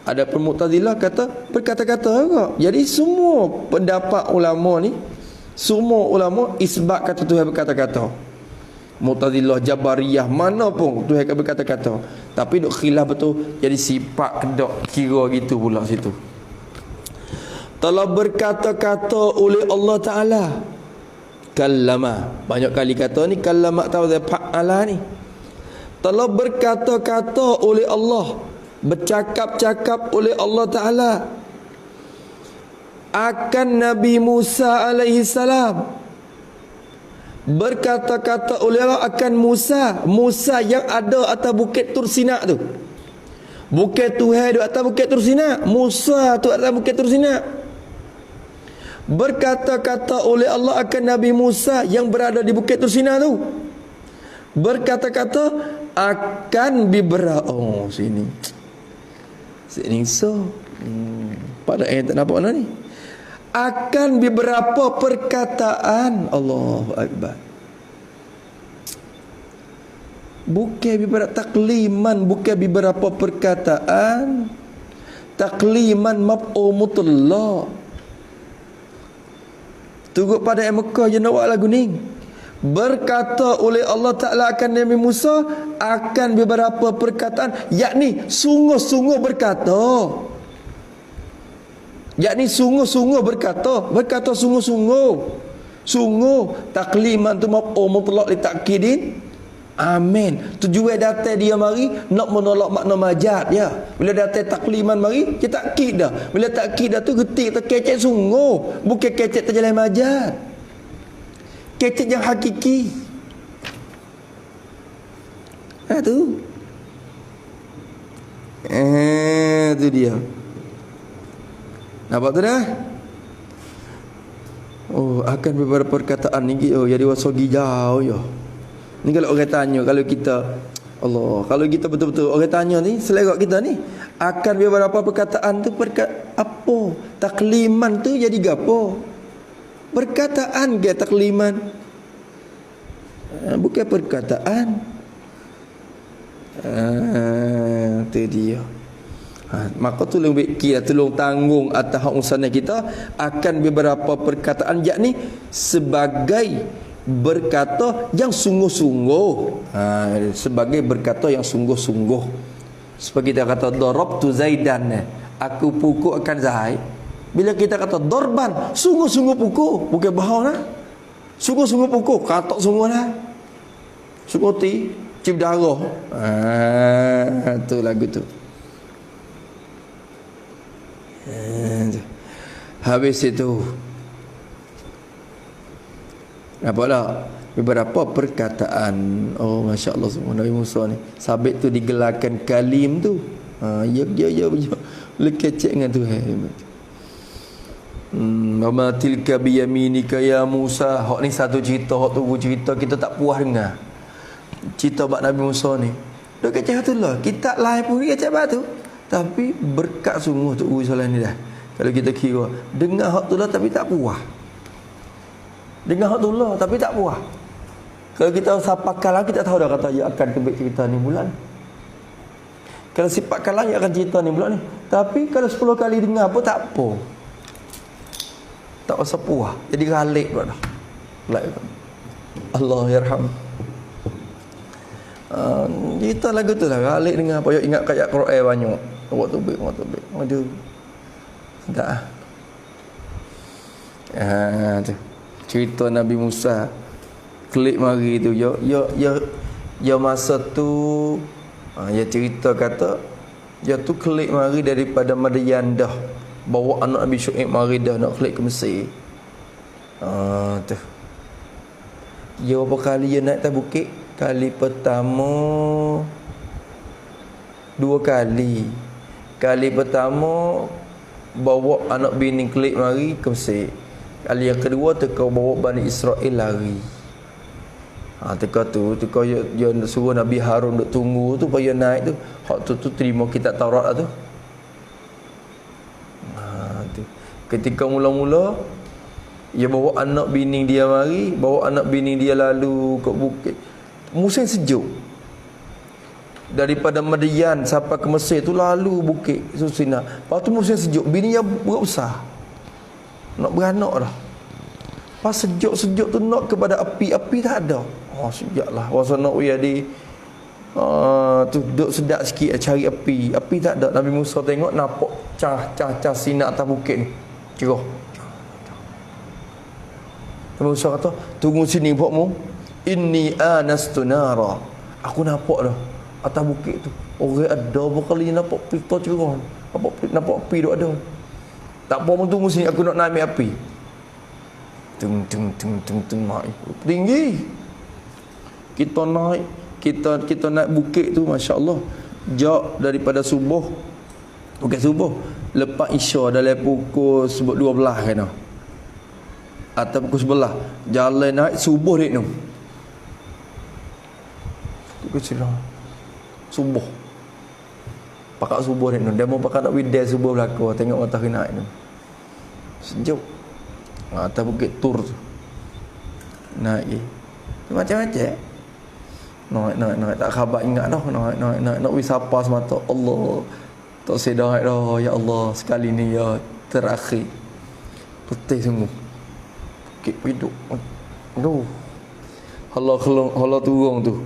Ada Mu'tazilah kata berkata-kata juga. Jadi semua pendapat ulama ni, semua ulama isbat kata Tuhan berkata-kata. Mu'tazilah, Jabariyah, mana pun Tuhan berkata-kata. Tapi duk khilaf betul. Jadi sifat kedok kira gitu pula situ. Telah berkata-kata oleh Allah Ta'ala. Kallama. Banyak kali kata ni kallama atau fa'ala ni. Telah berkata-kata oleh Allah, bercakap-cakap oleh Allah Ta'ala akan Nabi Musa alaihi salam. Berkata-kata oleh Allah akan Musa, Musa yang ada atas bukit Tursina tu. Bukit Tuhan di atas bukit Tursina, Musa tu atas bukit Tursina. Berkata-kata oleh Allah akan Nabi Musa yang berada di bukit Tursina tu. Berkata-kata akan bibra. Oh sini so pada ayat tak nampak mana ni. Akan beberapa perkataan. Allahu Akbar. Bukan beberapa takliman, bukan beberapa perkataan, takliman maf'ul mutlaq. Turut pada Mekah je nak buat lagu ni. Berkata oleh Allah Ta'ala akan Nabi Musa akan beberapa perkataan, yakni sungguh-sungguh berkata. Yakni sungguh-sungguh berkata. Berkata sungguh-sungguh. Sungguh. Takliman tu maf'ul mutlaq li ta'kidin. Amin. Tujuan datang dia mari nak menolak makna majaz ya. Bila datang takliman mari kita takkid dah. Bila takkid dah tu getik terkecek sungguh, bukan kecek terjalan majaz. Kecek yang hakiki. Tu. Tu dia. Nampak tu dah? Oh, akan beberapa perkataan ni jadi wasogi jauh ya. Ni kalau orang tanya, kalau kita Allah, kalau kita betul-betul orang tanya ni, selera kita ni akan beberapa perkataan tu apa? Takliman tu jadi gapo? Perkataan ke takliman? Bukan perkataan. Tu dia. Maka tolong kita tolong tanggung atas hak usaha kita akan beberapa perkataan yakni sebagai berkata yang sungguh-sungguh. Sebagai berkata yang sungguh-sungguh. Seperti kita kata darabtu Zaidan, aku pukul akan Zaid. Bila kita kata darban, sungguh-sungguh pukul, bukan bohong lah. Sungguh-sungguh pukul, katok sungguh lah. Sungguh ti cip darah. Tu lagu tu. Habis itu nampak tak? Beberapa perkataan. Oh, Masya Allah semua Nabi Musa ni sabit tu digelarkan kalim tu. Ya. Boleh kecek dengan tu. Wama tilka biyaminika ya Musa. Hak ni satu cerita, hak tu cerita kita tak puas dengar. Cerita bab Nabi Musa ni. Dok kecek tu lah. Kita lain pun kecek bab tu. Tapi berkat sungguh tu urusan ni dah. Kalau kita kira dengar hak tu lah tapi tak puas. Dengar hak tu lah tapi tak puas. Kalau kita sapa kalah kita tahu dah kata ya akan kebik cerita ni bulan. Kalau sifat kalah ya akan cerita ni bulan ni. Tapi kalau 10 kali dengar pun tak apa. Tak rasa puas. Jadi galik pula dah. Allah yarham. Cerita lagu tu lah galik dengar apa ya ingat ayat Quran banyak. Waktu baik. Aduh. Tak. Tu. Cerita Nabi Musa klik mari tu ya masa tu ya cerita kata ya tu klik mari daripada Madian dah bawa anak Nabi Syuaib mari dah nak klik ke Mesir. Tu. Ya berapa kali dia naik atas bukit? Kali pertama 2 kali. Kali pertama bawa anak bini klik mari ke Mesir. Kali yang kedua teka bawa Bani Israel lari. Teka dia suruh Nabi Harun duk tunggu tu supaya naik tu. Hak tu terima kitab Taurat lah tu. Tu. Ketika mula-mula dia bawa anak bini dia mari, bawa anak bini dia lalu ke bukit. Musim sejuk. Daripada Madian sampai ke Mesir tu lalu bukit Susina. Lepas tu musim sejuk, bini dia berusaha nak beranak dah. Pas sejuk-sejuk tu nak kepada api tak ada. Sejaklah. Wasa nak jadi tu duduk sedap sikit cari api. Api tak ada. Nabi Musa tengok nampak cah sinar atas bukit ni. Cerah. Nabi Musa kata, "Tunggu sini buatmu. Inni anastu nara." Aku nampak dah atas bukit tu. Orang ada berkali nampak pita cerah. Nampak api duk ada. Tak apa pun tunggu sini aku nak naik api. Tung naik. Tinggi. Kita naik, kita naik bukit tu masya-Allah. Jauh daripada subuh. Bukan subuh, lepas Isya dalam pukul 12 kan. Atau pukul 11. Jalan naik subuh dek tu. Kecil subuh. Pakat subuh ni, dia mau pakat nak widai subuh belaka, tengok matahari naik tu. Sejuk. Atas bukit Tur tu. Naik. Macam-macam. Naik tak khabar ingat dah. Naik nak wisapa semata. Allah. Tak sedar dah, ya Allah, sekali ni ya terakhir. Putih sungguh. Kek hidup. Aduh. Hala turun tu.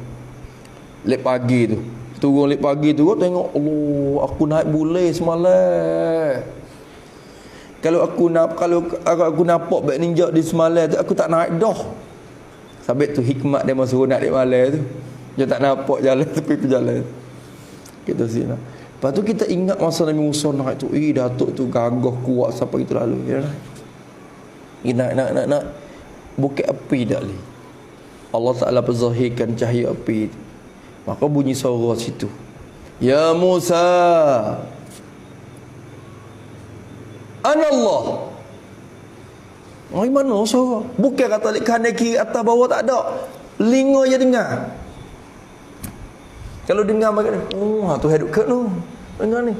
Lep pagi tu. Turun lep pagi tu, tengok Allah, aku naik boleh semalam. Kalau aku nampak baik ninja di semalam tu, aku tak naik dah. Sabit tu hikmat dia masuk nak di malam tu. Dia tak nampak jalan tepi berjalan. Kita sini. Lepas tu kita ingat masa Nabi Musa naik tu, Datuk tu gagah kuat sampai itu lalu. Ya, nak. Bukit api dak li. Allah Taala berzahirkan cahaya api tu. Maka bunyi suara situ. Ya Musa. Anallah. Ai mana suara? Bukan kata lik kanan kiri atas bawah tak ada. Linga je dengar. Kalau dengar macam ni, tu hidup ke tu. Dengar ni.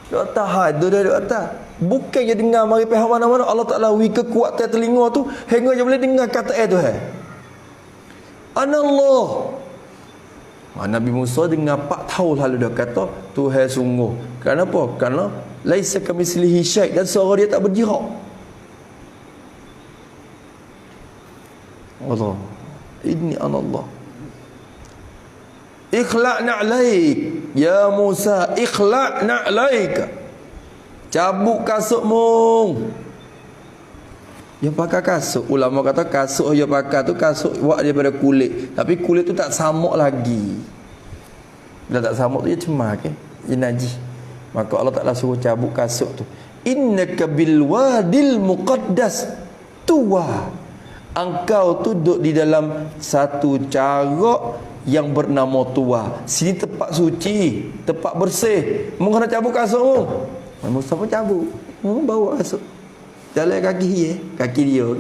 Duk atas hai, duk atas. Bukan je dengar mari pihak mana-mana Allah Taala wi kekuatan telinga tu hingga je boleh dengar kata tu hai. Anallah. Nabi Musa dengar 4 tahun lalu dia kata Tuhan sungguh. Kenapa? Kerana laisa kamitslihi syai' dan suara dia tak bergerak. Allah. Inni anallah. Ikhla'na 'alaik ya Musa, ikhla'na 'alaik. Cabut kasutmu. Dia pakai kasut. Ulama kata kasut dia pakai tu kasut buat daripada kulit. Tapi kulit tu tak samuk lagi. Bila tak samuk tu dia cemar ke? Dia najis. Maka Allah Ta'ala suruh cabut kasut tu. Innaka bil wadil muqaddas tuwa. Engkau tu duduk di dalam satu cara yang bernama Tuwa. Sini tempat suci, tempat bersih. Mu kena cabut kasut mu. Musa pun cabut. Bawa kasut. Jalan kaki dia.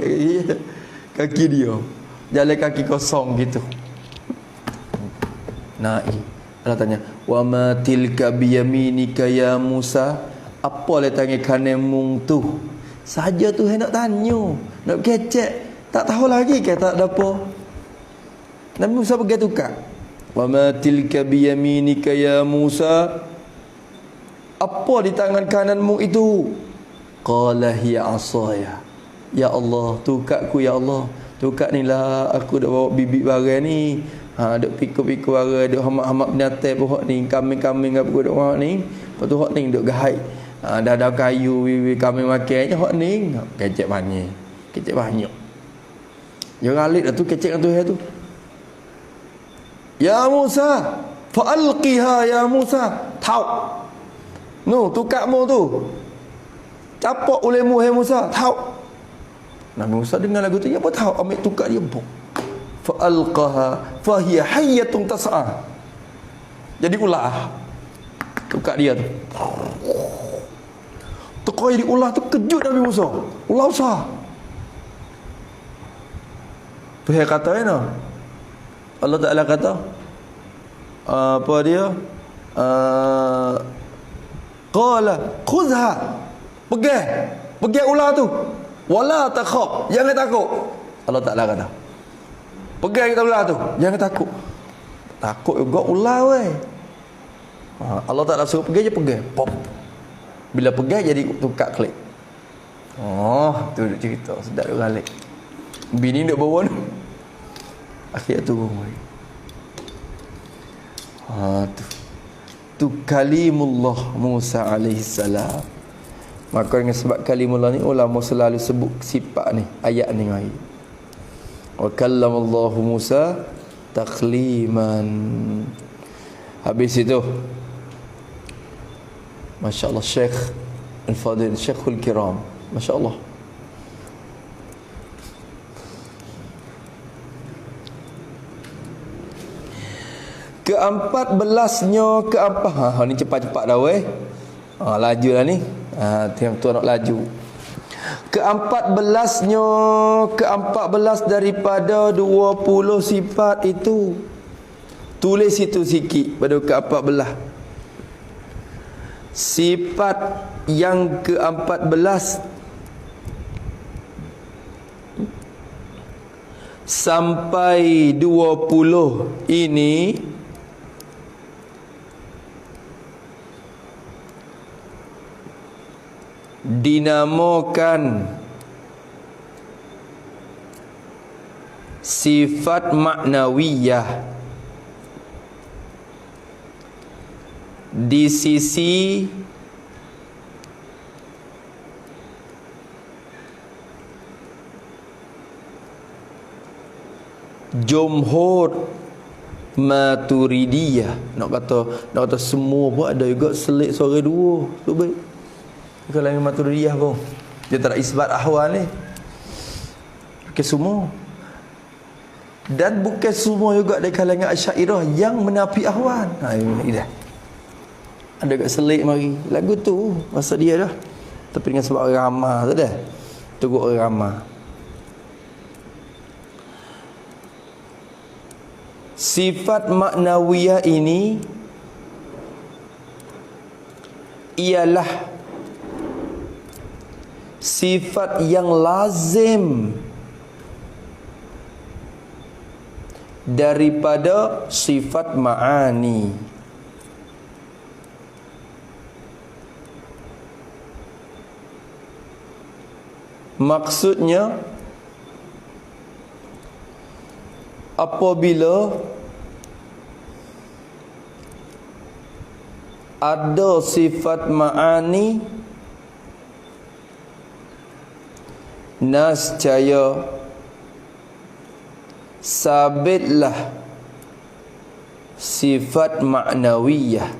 Jalan kaki kosong gitu. Naik. Allah tanya, "Wa ma tilka biyaminika ya Musa?" Apa le tangan kananmu tu? Saja tu nak tanya, nak kecek. Tak tahu lagi ke tak ada apa. Nabi Musa pergi tukar. Wa ma tilka biyaminika ya Musa? Apa di tangan kananmu itu? Qala hiya asaya. Ya Allah, tukakku ya Allah. Tukak ni lah aku dah bawa bibit barang ni. Duk pikul-pikul barang, duk hamak-hamak binatang pun hak ni, kambing-kambing apa duk hak ni. Lepas tu hak ni duk gahai. Dah ada kayu kambing makan je hak ni. Kecek banyak. Kecek banyak. Dia galik dah tu kecek dengan Tuhan tu. Ya Musa, fa'alqiha ya Musa. Tau. No, tukakmu tu. Capak olehmu hai Musa. Tau. Nabi Musa dengar lagu tu, apa tahu ambil tukar dia bom. Fa'alqaha fahiya hayyatun tas'a. Jadi ulah tukar dia tu. Tekoi di ulah tu kejut Nabi Musa. Ulah besar. Tuhan kata ni. Allah Ta'ala kata apa dia? Qala khudha. Pergi ular tu. Wala takhaf, jangan takut. Allah Ta'ala kata. Pergi kita ular tu, jangan takut. Takut juga ular weh. Allah Ta'ala suruh pergi je pergi. Pop. Bila pergi jadi tukar klik. Tu cerita sedap dia balik. Bini duk bawa tu. Akhirnya turun weh. Tu kalimullah Musa alaihi salam. Maka dengan sebab kalimullah ni ulama selalu sebut sifat ni, ayat ni mai. Wa kallamallahu Musa takliman. Habis itu masya-Allah Syekh Al-Fadil, Syekhul Kiram, masya-Allah. Ke-14-nya ni cepat-cepat dah weh. Laju lah ni. Tuan nak laju. Ke-14 daripada 20 sifat itu. Tulis itu sikit pada ke-14. Sifat yang ke-14 sampai 20 ini dinamakan sifat maknawiyah di sisi jumhur Maturidiyah. Nak kata semua pun ada juga selit suara dua. Tu baik. Kalau yang Maturidiyah pun dia tak ada isbat ahwal ni. Bukan semua. Dan bukan semua juga dari kalangan Asy'ariyah yang menafi ahwal. Ini dah. Ada kat selit mari. Lagu tu masa dia dah. Tapi dengan sebab orang ramah tu dah. Teruk orang ramah. Sifat maknawiyah ini ialah sifat yang lazim daripada sifat ma'ani. Maksudnya apabila ada sifat ma'ani, nascaya sabitlah sifat maknawiyah.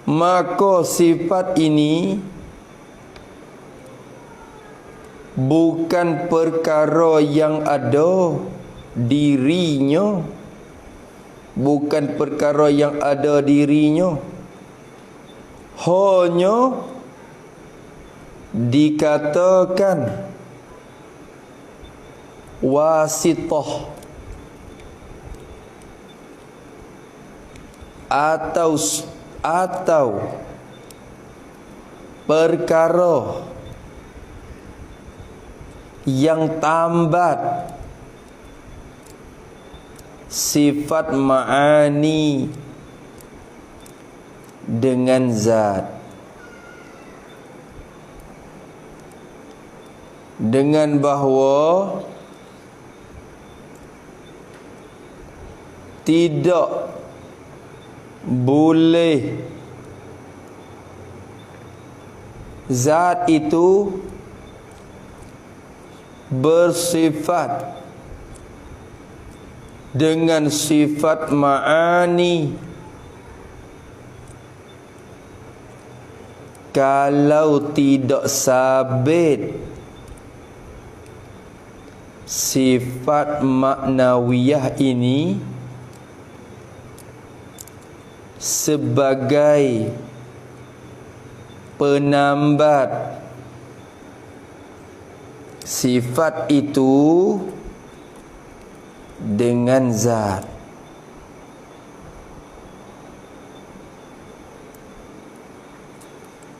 Maka sifat ini bukan perkara yang ada dirinya, bukan perkara yang ada dirinya, hanya dikatakan wasitah atau perkara yang tambat sifat ma'ani dengan zat, dengan bahawa tidak boleh zat itu bersifat dengan sifat ma'ani kalau tidak sabit sifat maknawiyah ini sebagai penambat sifat itu dengan zat.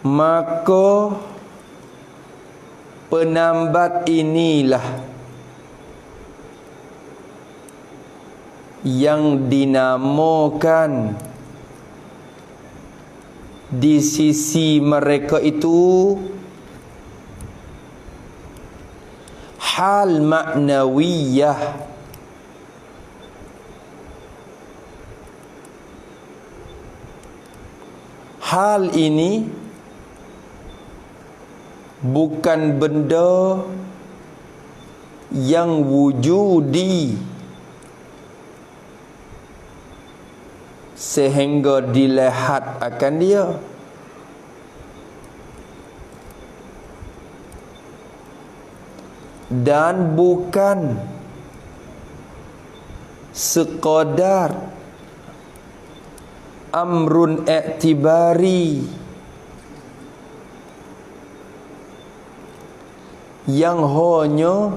Maka penambat inilah yang dinamakan di sisi mereka itu hal maknawiyah. Hal ini bukan benda yang wujudi sehingga dilihat akan dia, dan bukan sekadar amrun i'tibari yang hanya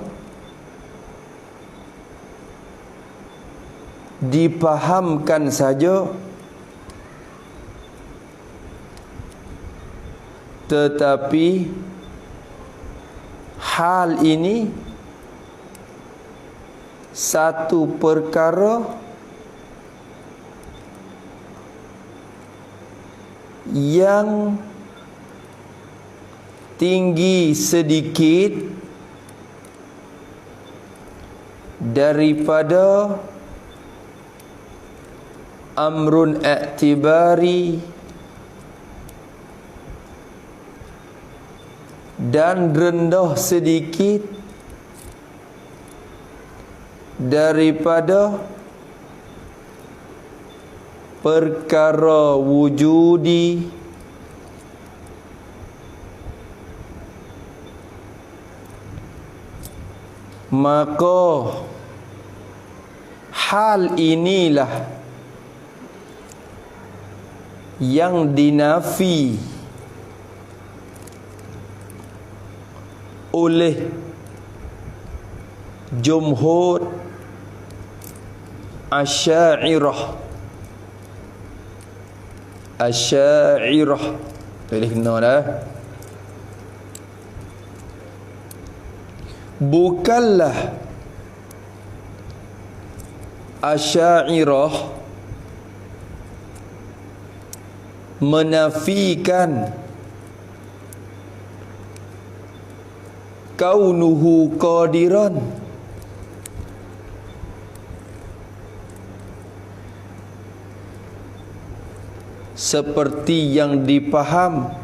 dipahamkan saja, tetapi hal ini satu perkara yang tinggi sedikit daripada amrun i'tibari dan rendah sedikit daripada perkara wujudi maka hal inilah yang dinafi oleh jumhur Asy'ariyah. Boleh kena dah. Bukanlah Asy'ariyah menafikan kaunuhu qadiran, seperti yang dipaham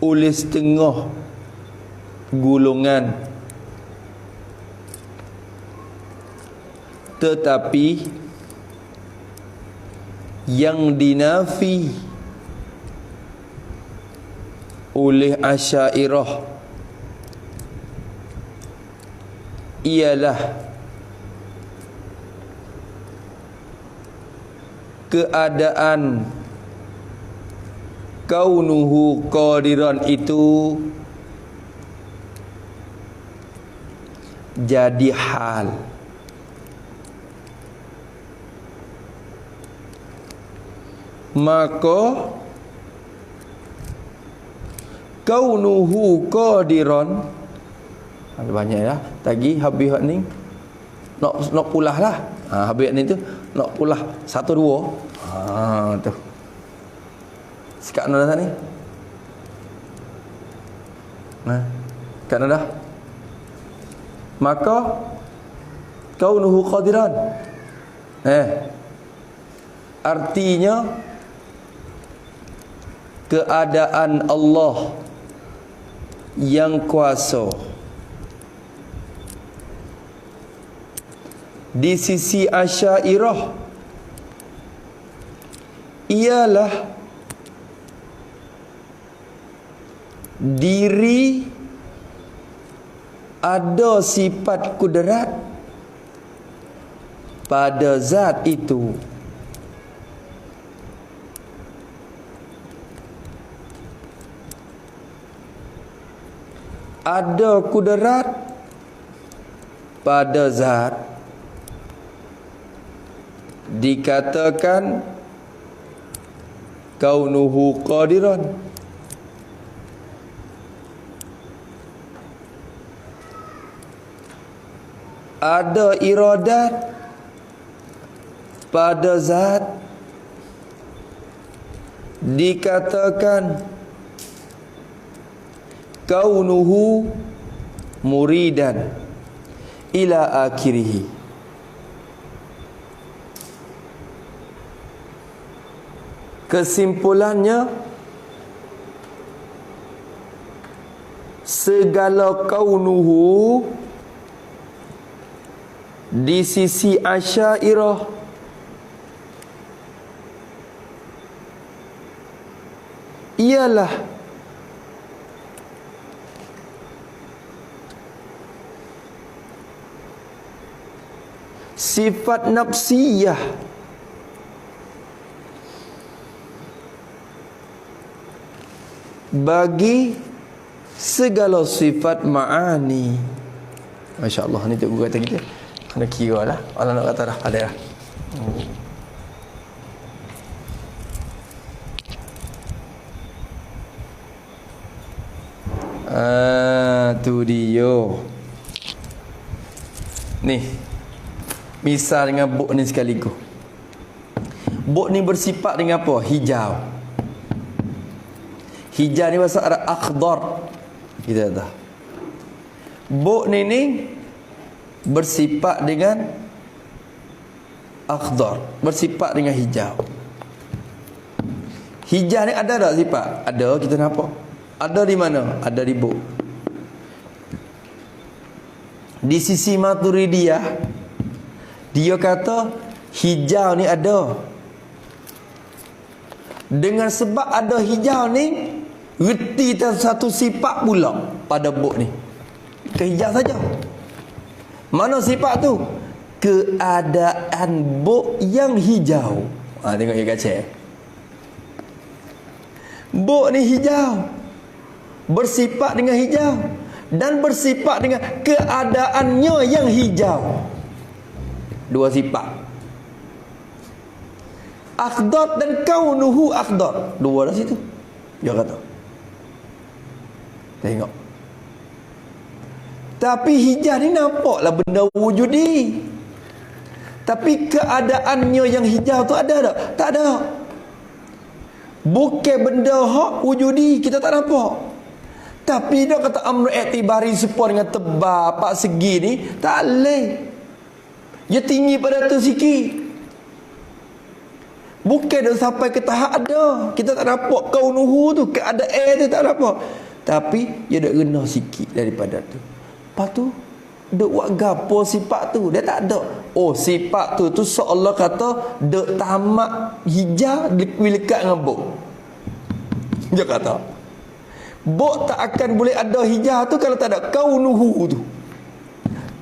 oleh setengah golongan, tetapi yang dinafi oleh Asy'ariyah ialah keadaan kaunuhu qadiran itu jadi hal. Maka kaunuhu qadiran ada banyak ya. Tadi habis hak ni nak pulah lah. Habis ni tu nak pulah 1 2. Tu. Sekat nak dah ni. Sekat nak dah. Maka kaunuhu qadiran. Artinya keadaan Allah yang kuasa di sisi Asy'ariyah ialah diri ada sifat kudrat pada zat itu. Ada kudrat pada zat dikatakan kaunuhu qadiran. Ada iradat pada zat dikatakan kaunuhu muridan ila akhirih. Kesimpulannya, segala kaunuhu di sisi Asy'ariyah ialah sifat nafsiyah bagi segala sifat ma'ani. Masya Allah, ni tu guru kata kita kena kira lah. Allah nak kata dah, ada dah. Tu dia. Ni misal dengan buk ni sekaligus. Buk ni bersifat dengan apa? Hijau. Hijau ni bahasa Arab akhdar. Kita tahu. Buk ni bersifat dengan akhdar, bersifat dengan hijau. Hijau ni ada tak sifat? Ada, kita nampak. Ada di mana? Ada di buk. Di sisi Maturidiyah, dia kata hijau ni ada. Dengan sebab ada hijau ni, reti satu sifat pula pada buk ni. Ke hijau saja. Mana sifat tu? Keadaan buk yang hijau. Tengok dia kaca. Buk ni hijau, bersifat dengan hijau, dan bersifat dengan keadaannya yang hijau. Dua sifat. Akhdar dan kaunuhu akhdar. Dua dah situ. Dia kata. Tengok. Tapi hijau ni nampaklah benda wujudi. Tapi keadaannya yang hijau tu ada tak? Tak ada. Bukan benda hak wujudi, kita tak nampak. Tapi dia kata amr i'tibari support dengan tebal 4 segi ni tak boleh. Dia tinggi pada tu sikit. Bukan dia sampai ke tahap ada. Kita tak nampak kaunuhu tu, keadaan tu tak nampak. Tapi dia dah rendah sikit daripada tu. Lepas tu duk buat gapo sifat tu? Dia tak ada. Oh, sifat tu seolah kata duk tamak hijau lekat dengan buk. Dia kata buk tak akan boleh ada hijau tu kalau tak ada kaunuhu tu.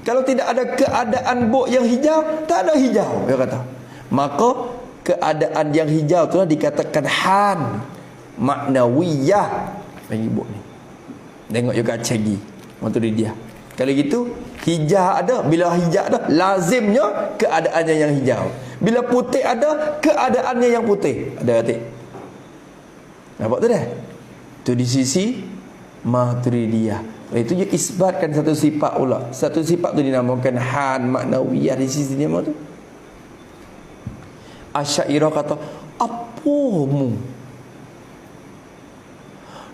Kalau tidak ada keadaan buk yang hijau, tak ada hijau. Dia kata. Maka keadaan yang hijau tu dikatakan han maknawiyah bagi buk ni. Tengok juga cegi. Maturidiyah. Kalau gitu hijau ada. Bila hijau ada, lazimnya keadaannya yang hijau. Bila putih ada, keadaannya yang putih. Ada kata. Nampak tu dah? Tu di sisi Maturidiyah. Itu dia isbatkan satu sifat pula. Satu sifat tu dinamakan han maknawiyah di sisi dia tu. Asy'ariyah kata, apamu?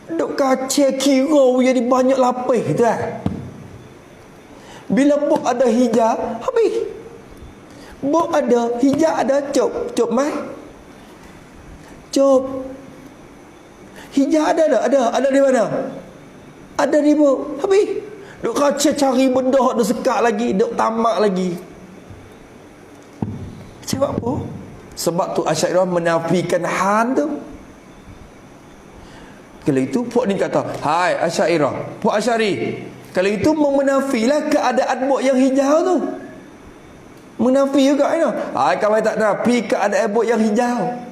Duk kacau kira jadi banyak lapis tu kan? Bila buk ada hijau, habis. Buk ada, hijau ada, cop. Cop mai. Cop. Hijau ada tak? Ada di mana? Ada di buk. Habis. Duk kacau cari benda hak duk sekat lagi, duk tamak lagi. Sebab apa? Sebab tu Asy'ariyah menafikan han tu. Kalau itu puak ni kata, hai Asy'ariyah, puak Asy'ari, kalau itu menafilah keadaan buk yang hijau tu. Menafi juga ini. Hai, kawan tak nafi keadaan buk yang hijau.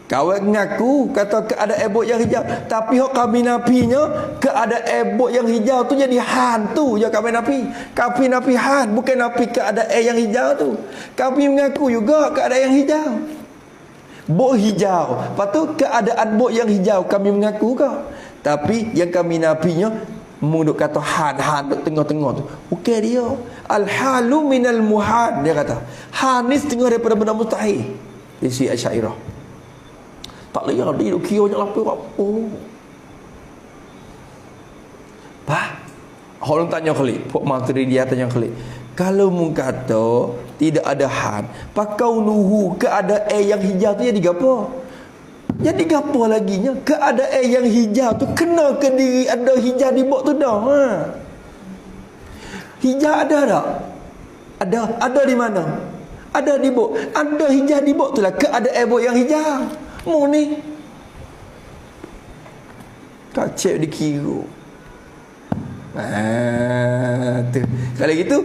Kawan ngaku kata keadaan buk yang hijau, tapi hok kami nafinya keadaan buk yang hijau tu jadi han tu je kami nafi. Kami nafi han, bukan nafi keadaan yang hijau tu. Kami mengaku juga keadaan yang hijau. Buk hijau. Lepas tu keadaan buk yang hijau kami mengaku ke. Tapi yang kami nafinya muduk kata han duk tengah-tengah tu. Bukan dia. Al-halu minal muhad, dia kata. Han ni setengah daripada benda mustahil. Di sisi Asy'ariyah. Tak lagi dia duk kira banyak lapis apa. Bah. Orang tanya Khalid, Puak Maturidiyah tanya Khalid. Kalau mu kata tidak ada han, pakaunuhu keadaan yang hijau tu jadi gapo? Jadi gapo laginya? Keadaan yang hijau tu kena ke diri ada hijau di bawah tu dah. Ha. Hijau ada tak? Ada di mana? Ada di bawah. Ada hijau di bawah tu lah keadaan bawah yang hijau. Mu ni kacau dikira. Tu. Kalau gitu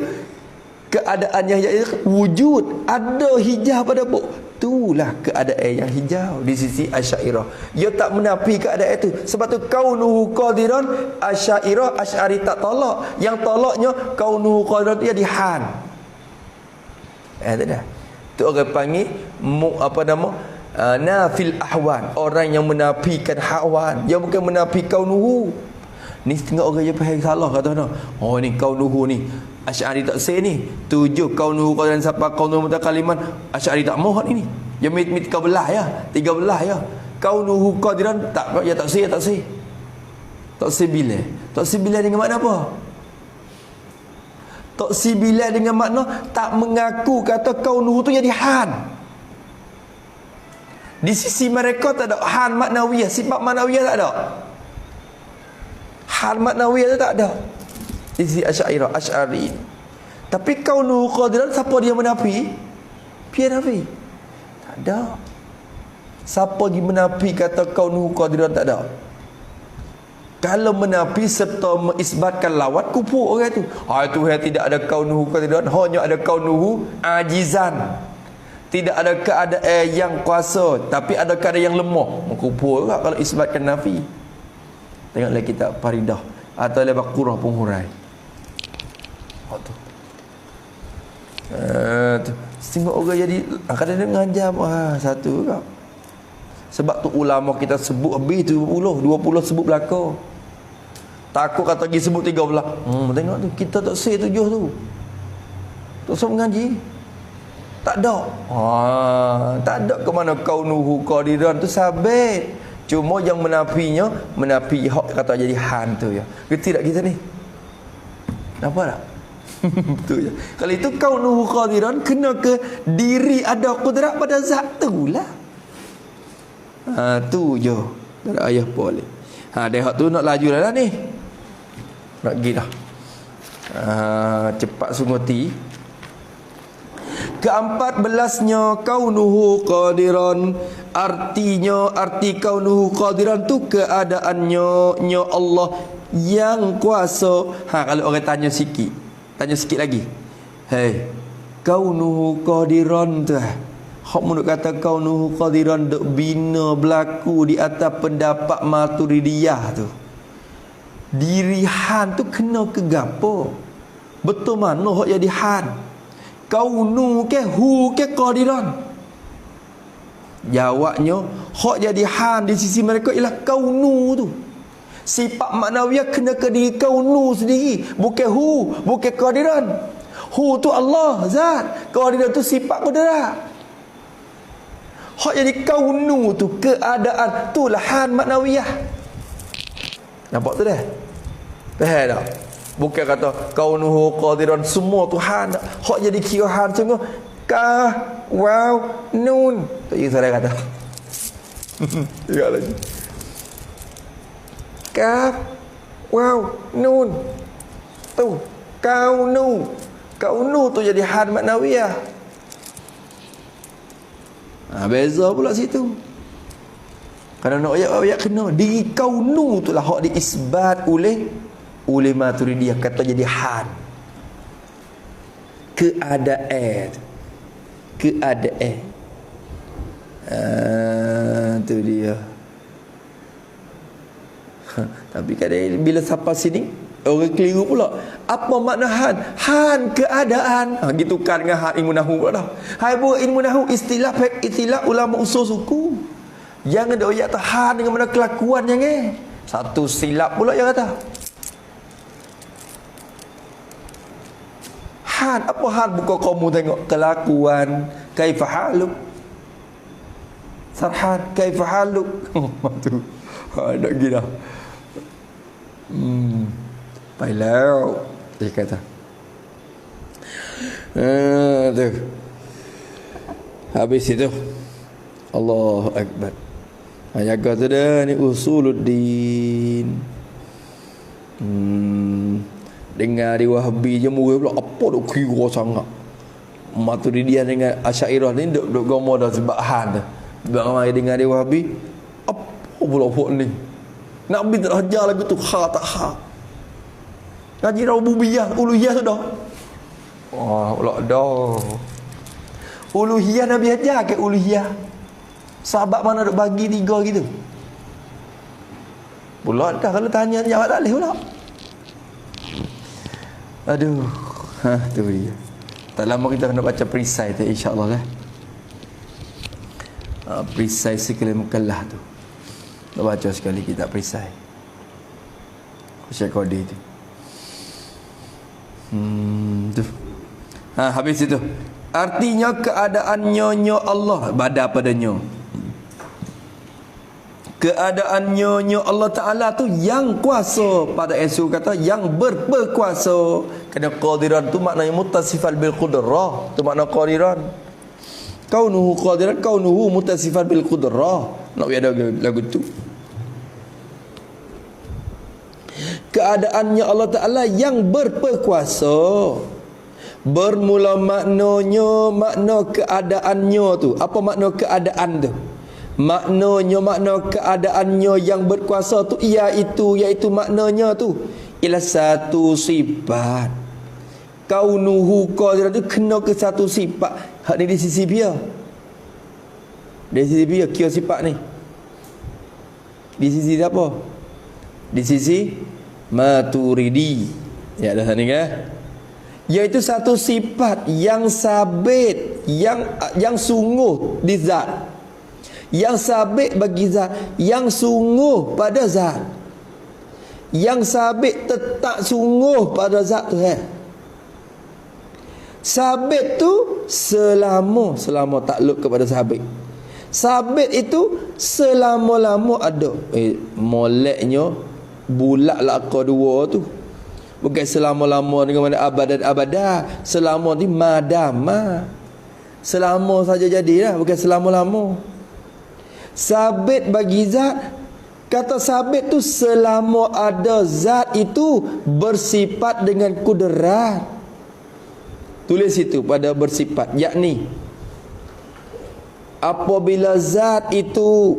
keadaan yang hijau wujud, ada hijau pada buk, itulah keadaan yang hijau di sisi Asy'ariyah. Dia tak menafi keadaan itu. Sebab tu kaunuhu qadiran, Asy'ariyah Asy'ari tak tolak. Yang tolaknya kaunuhu qadiran tu jadi han. Tak dah. Tu orang panggil nafil ahwan, orang yang menafikan hawan. Dia bukan menafi kaunuhu. Ni setengah orang je faham salah kata dah. Oh ni kaunuhu ni Asy'ari tak say ni. 7 kaunuhu qadiran siapa kaunuhu mutakaliman. Asy'ari tak mohon ini. Dia mit kau belah ya. 13 ya. Kaunuhu qadiran tak ya tak say. Tak say bila. Tak say bila dengan makna apa? Tak say bila dengan makna tak mengaku kata kaunuhu tu jadi han. Di sisi mereka tak ada han maknawiyah, sifat maknawiyah tak ada. Han maknawiyah tu tak ada. Di sisi Asy'ari. Tapi kaunuhu qadiran siapa dia menafi? Dia nafi. Tak ada. Siapa dia menafi kata kaunuhu qadiran tak ada? Kalau menafi serta mengisbatkan lawat, kufur orang tu. Tuhan tidak ada kaunuhu qadiran, hanya ada kaunuhu ajizan. Tidak ada keadaan yang kuasa, tapi ada keadaan yang lemah. Kufur juga kalau isbatkan nafi. Tengoklah kitab Faridah atau lebak Qurah Penghurai. Tu. Tengok orang jadi kadang-kadang ngajam satu juga. Sebab tu ulama kita sebut habis 20 sebut belaka. Takut kata pergi sebut 13. Tengok tu kita tak say 7 tu. Tak usah mengaji. Tak ada. Tak ada ke mana kaunuhu qadiran tu sabit. Cuma yang menafinya menafi hak kata jadi han tu ya. Gerti tak kita ni? Nampak tak? Betul je. Kalau itu kaunuhu qadiran kena ke diri ada kudrat pada zat tu lah. Tu je. Tak ada ayah boleh. Dia hak tu nak laju dah ni. Nak pergi dah. Cepat sungguti. Ke-14nya kaunuhu qadiran, arti kaunuhu qadiran tu keadaannya Allah yang kuasa. Kalau orang tanya sikit lagi. Hei, kaunuhu qadiran tu hak menurut kata kaunuhu qadiran dok bina berlaku di atas pendapat Maturidiyah tu. Diri han tu kena ke gapo? Betul mana hak jadi han? Kaunu ke hu ke qadiran? Jawabnya hak jadi han di sisi mereka ialah kaunu tu. Sifat maknawiyah kena ke diri kaunu sendiri, bukan hu, bukan qadiran. Hu tu Allah zat, qadiran tu sifat qudrat. Hak jadi kaunu tu keadaan itulah han maknawiyah. Nampak tu dah? Faham tak? Bukan kata kaunuhu qadiran semua Tuhan. Hak jadi kirahan semua ka waw nun. Tak ya saya kata. Ingat lagi. Ka waw nun. Tu kaunu tu jadi had maknawiyah. Beza pula situ. Kerana nak ayat kena diri kaunu tu lah hak diisbat oleh Maturidiyah kata jadi had. Keadaan. Tu dia. Tapi kadang bila sampai sini orang keliru pula. Apa makna han? Han keadaan. Gitu kan dengan han ilmu nahwu pula dah. Hai bu ilmu nahwu istilah ulama usul suku. Jangan ada ayat han dengan mana kelakuan jangan. Satu silap pula yang kata. Han, apa hal buka kamu tengok kelakuan kaifa haluk sarhan kaifa haluk tu ada gila pailau dia kata tu habis itu Allahu akbar jaga tu dah ni usuluddin dengar di Wahabi je murah pula apa duk kira sangat. Maturidiyah dengan Asy'ariyah ni duk gomo dah sebab han tu. Sebab mari dengar di Wahabi apa pula buat ni. Nabi tak ajar lagu tu tak ha. Ngaji rububiyah, uluhiyah tu dah. Pula dah. Uluhiyah Nabi ajar ke uluhiyah. Sahabat mana duk bagi 3 gitu. Pula dah kalau tanya jawab tak boleh pula. Aduh, tu dia. Tak lama kita kena baca perisai tu insya-Allah lah. Perisai sekali mukallah tu. Kita baca sekali kitab perisai. Syekh Qadi tu. Tu. Habis itu. Artinya keadaannya Allah badan padanya. Keadaannya Allah Ta'ala tu yang kuasa. Pada Yesus kata yang berkuasa. Kerana qadiran tu maknanya mutasifal bil qudrah. Tu makna qadiran. Kaunuhu qadiran, kaunuhu mutasifal bil qudrah. Nak ada lagu tu. Keadaannya Allah Ta'ala yang berkuasa. Bermula maknanya, makna keadaannya tu. Apa makna keadaan tu? Makna keadaannya yang berkuasa tu iaitu maknanya tu ialah satu sifat. Kaunuhu qadiran tu kena ke satu sifat. Hak ni di sisi dia. Di sisi dia kira sifat ni. Di sisi apa? Di sisi Maturidi. Ya dah ni kan? Iaitu satu sifat yang sabit, yang sungguh di zat. Yang sabit bagi zat, yang sungguh pada zat. Yang sabit tetap sungguh pada zat tu Sabit tu selama takluk kepada sabit. Sabit itu selama-lama ada. Moleknya bulat laka dua tu. Bukan selama-lama dengan mana abad dan abada. Selama ni madama. Selama saja jadilah, bukan selama-lama. Sabit bagi zat, kata sabit tu selama ada zat itu bersifat dengan kudrat. Tulis itu pada bersifat, yakni apabila zat itu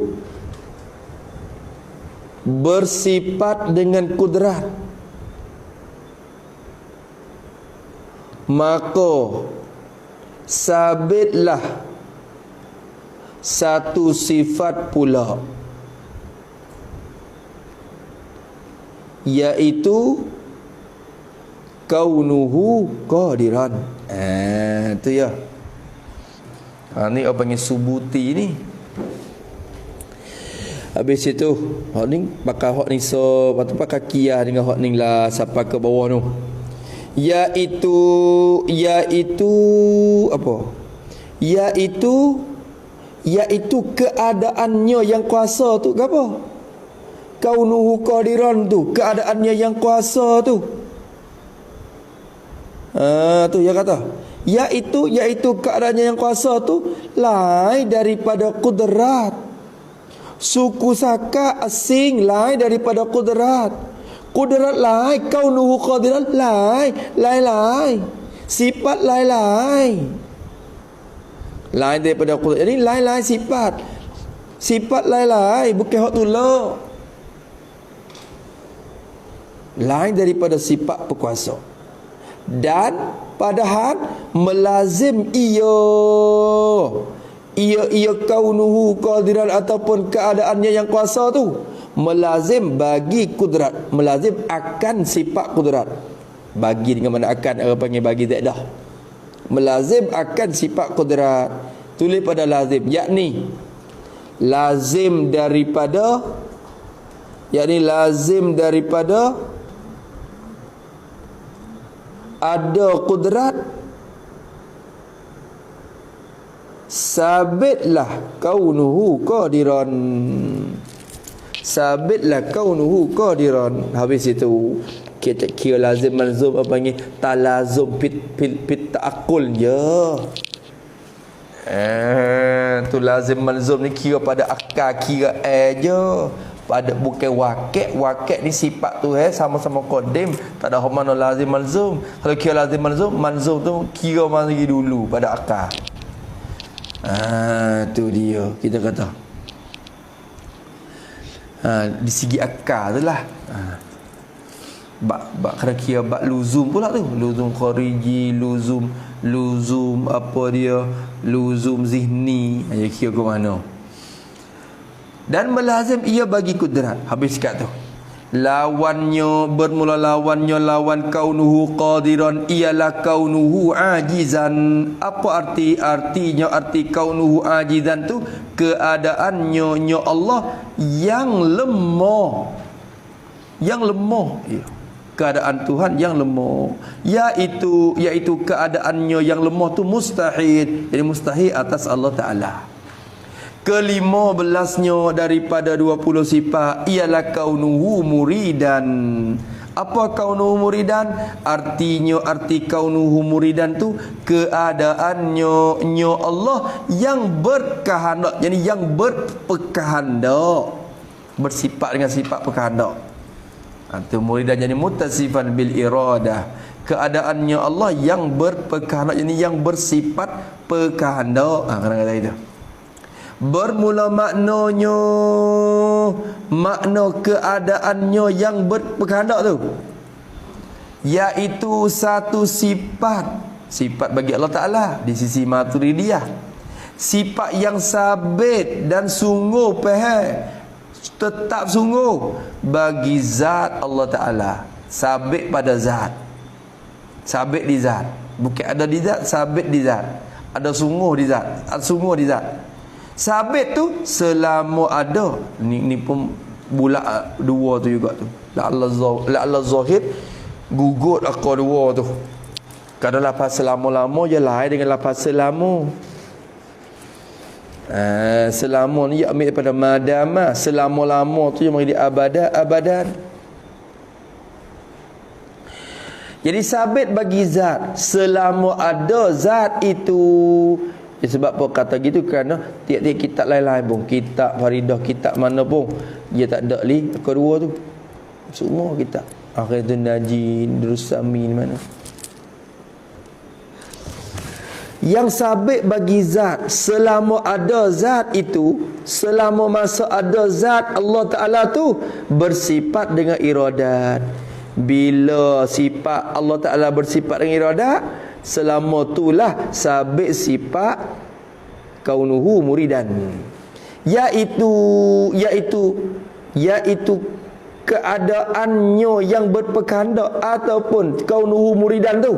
bersifat dengan kudrat, maka sabitlah satu sifat pula, iaitu kaunuhu qadiran. Tu ya. Ni orang panggil subuti ni. Habis itu hak ni pakai hak ni so, lepas tu pakai kiyah dengan hak ni lah sampai ke bawah tu. Iaitu apa? Iaitu keadaannya yang kuasa tu apa? Kaunuhu qadiran tu, keadaannya yang kuasa tu. Tu dia kata. Iaitu keadaannya yang kuasa tu lain daripada kudrat. Suku saka asing lain daripada kudrat. Kudrat lain, kaunuhu qadiran lain. Sifat lain. Lain daripada kudrat. Jadi lain sifat. Sifat lain, bukan hak tu lah. Lain daripada sifat berkuasa. Dan padahal melazim ia kaunuhu qadiran ataupun keadaannya yang kuasa tu melazim bagi kudrat, melazim akan sifat kudrat. Bagi dengan mana akan, orang panggil bagi zaidah. Melazim akan sifat kudrat. Tulis pada lazim, yakni lazim daripada ada kudrat, sabitlah kaunuhu qadiran. Sabitlah kaunuhu qadiran. Habis itu kita kira lazim malzum apa panggil talazum fit ta'aqqul je. Tu lazim malzum ni kira pada akal, kira je. Pada bukan wakil ni sifat tu sama-sama qadim, tak ada mana lazim malzum. Kalau kira lazim malzum tu kira mari dulu pada akal. Tu dia kita kata. Di segi akal tu lah. Bak kena kira bak luzum pula tu. Luzum khariji, luzum apa dia? Luzum zihni. Dia kira ke mana? Dan melazim ia bagi kudrat. Habis kat tu. Lawannya, bermula lawan kaunuhu qadiran ialah kaunuhu ajizan. Apa artinya kaunuhu ajizan tu keadaannya Allah yang lemah. Ya. keadaan Tuhan yang lemah, yaitu keadaannya yang lemah tu mustahil. Jadi mustahil atas Allah Ta'ala. Ke-15nya daripada 20 sifat ialah kaunuhu muridan. Apa kaunuhu muridan? Arti kaunuhu muridan tu keadaannya Allah yang berkehendak, jadi yang berkehendak, bersifat dengan sifat berkehendak. Itu muridan jadi mutasifan bil iradah. Keadaannya Allah yang berkehendak, jadi yang bersifat berkehendak. Kata itu. Bermula makna keadaannya yang berkehendak tu, iaitu satu sifat bagi Allah Ta'ala di sisi Maturidiyah, sifat yang sabit dan sungguh tetap sungguh bagi zat Allah Ta'ala. Sabit pada zat, sabit di zat, bukan ada di zat, sabit di zat, ada sungguh di zat, ada sungguh di zat. Sabit tu selama ada. Ni pun bulat dua tu juga tu. La Allah zahid gugut akar dua tu. Kalau lafaz selama-lama je lain dengan lafaz selama. Selama ni ambil daripada madama. Selama-lama tu yang menjadi abadan. Jadi sabit bagi zat selama ada zat itu. Sebab apa kata gitu? Kerana tiap-tiap kitab lain-lain pun, kitab Faridah, kitab mana pun, dia tak ada kedua tu. Semua kitab Akhirul Najin, Durusami ni mana. Yang sabit bagi zat selama ada zat itu, selama masa ada zat Allah Ta'ala tu bersifat dengan iradat. Bila sifat Allah Ta'ala bersifat dengan iradat, selama itulah sabit sifat kaunuhu muridan, iaitu keadaannya yang berkehendak ataupun kaunuhu muridan tu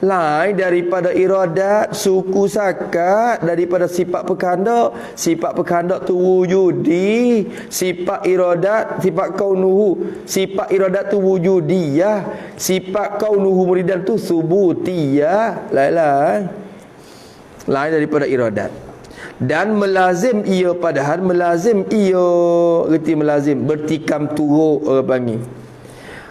lain daripada iradat, suku sakat, daripada sifat berkehendak. Sifat berkehendak tu wujudi, sifat iradat, sifat kaunuhu, sifat iradat tu wujudiyah, sifat kaunuhu muridan tu subutiyah. Lain daripada iradat. Dan melazim ia, padahal melazim ia, reti melazim bertikam turuk orang panggil.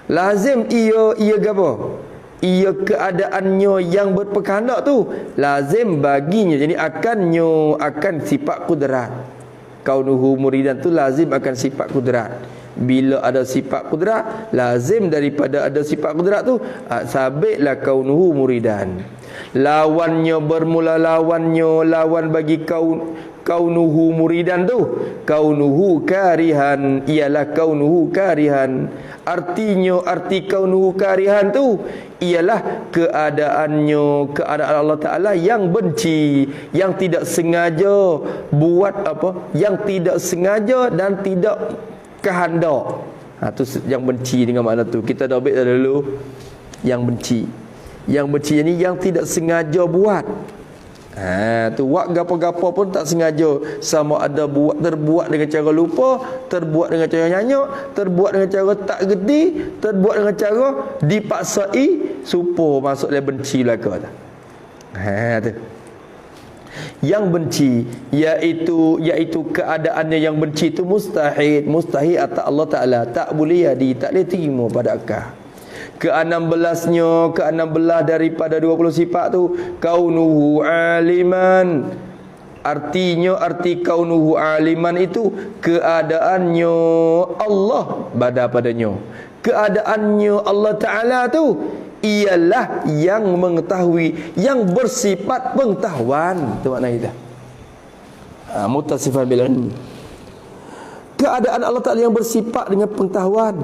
Lazim ia gapo? Ia keadaannya yang berkehendak tu lazim baginya, jadi akan sifat kudrat. Kaunuhu muridan tu lazim akan sifat kudrat. Bila ada sifat kudrat, lazim daripada ada sifat kudrat tu sabitlah kaunuhu muridan. Lawannya bermula lawan bagi kaunuhu muridan tu kaunuhu karihan, ialah kaunuhu karihan. Arti kaunuhu karihan tu ialah keadaan Allah Ta'ala yang benci, yang tidak sengaja buat apa, yang tidak sengaja dan tidak kehendak. Tu yang benci dengan makna tu. Kita dah ambil dulu yang benci. Yang benci ni yang tidak sengaja buat. Tu buat gapo-gapo pun tak sengaja, sama ada terbuat dengan cara lupa, terbuat dengan cara nyanyak, terbuat dengan cara tak gerti, terbuat dengan cara dipaksai supaya masuk dalam benci belaka tu. Tu yang benci, iaitu keadaannya yang benci itu mustahil atas Allah Ta'ala, tak boleh tak boleh terima pada akal. Ke-16 daripada 20 sifat tu kaunuhu aliman. Arti kaunuhu aliman itu keadaannya Allah padanya. Keadaannya Allah Ta'ala tu ialah yang mengetahui, yang bersifat pengetahuan. Tu makna kita. Mutasifan bil ilm. Keadaan Allah Ta'ala yang bersifat dengan pengetahuan.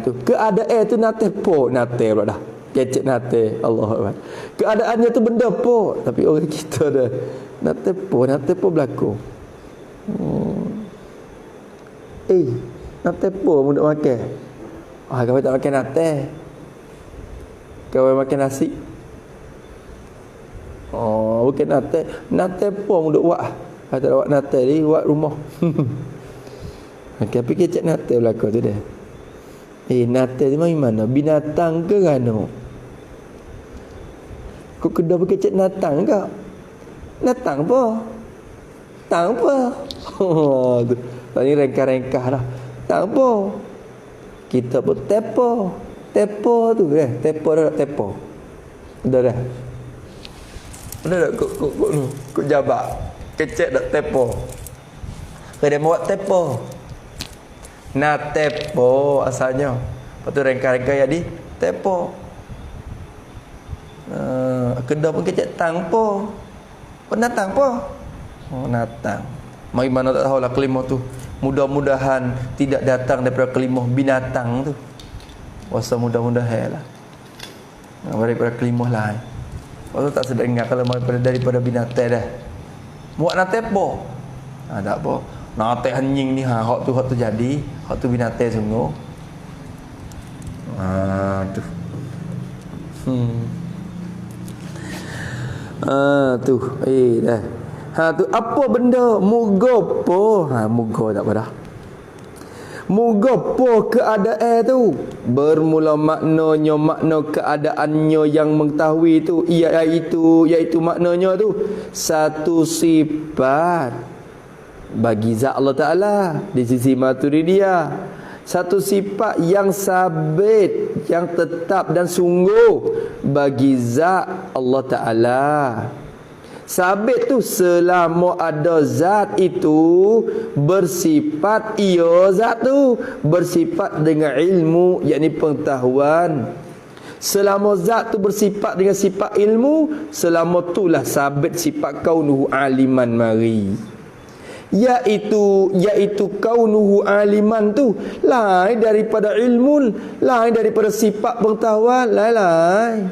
Tu keadaan tu nate pula dah. Kecek nate, Allahuakbar. Keadaannya tu benda po, tapi orang kita dah nate po berlaku. Nate po mudah makan. Kau tak makan nate. Kau makan nasi. Bukan nate po mudah buat. Tak ada buat nate ni buat rumah. Tapi kecek nate belaka tu dah. Natal ni mari mana? Binatang ke rano? Kau kedah pakai cek natang ke? Natang apa? Tang apa? Oh, tu. Tadi rengkah-rengkah dah. Tang apa? Kita pun tepo. Tepo tu tepo dah, tepo. Dah. Dah kok jabak. Kecek dak tepo. Dia buat tepo. Tepo asalnya. Lepas tu rengkah-rengkah jadi tepo. Kedah pun kecek tang po. Penatang po. Oh, natang. Mari mana tak tahulah kelimah tu. Mudah-mudahan tidak datang daripada kelimah binatang tu. Wasa mudah-mudahan lah. Daripada kelimah lain. Wasa tak sedap ingat kalau daripada binatang dah. Buat natepo. Tak apa. Nate anjing ni hak tu jadi, hak tu binatang sungguh. Tu. Tu. Dah. Tu apa benda? Mugopo. Mugo tak apa dah. Mugopo keadaan tu. Bermula makna keadaannya yang mengetahui tu iaitu maknanya tu satu sifat bagi zat Allah Ta'ala di sisi Maturidiyah. Satu sifat yang sabit, yang tetap dan sungguh bagi zat Allah Ta'ala. Sabit tu selama ada zat itu bersifat, zat tu bersifat dengan ilmu, yakni pengetahuan. Selama zat tu bersifat dengan sifat ilmu, selama itulah sabit sifat kaunuhu aliman mari. Iaitu kaunuhu aliman tu lain daripada ilmu, lain daripada sifat pengetahuan, lain.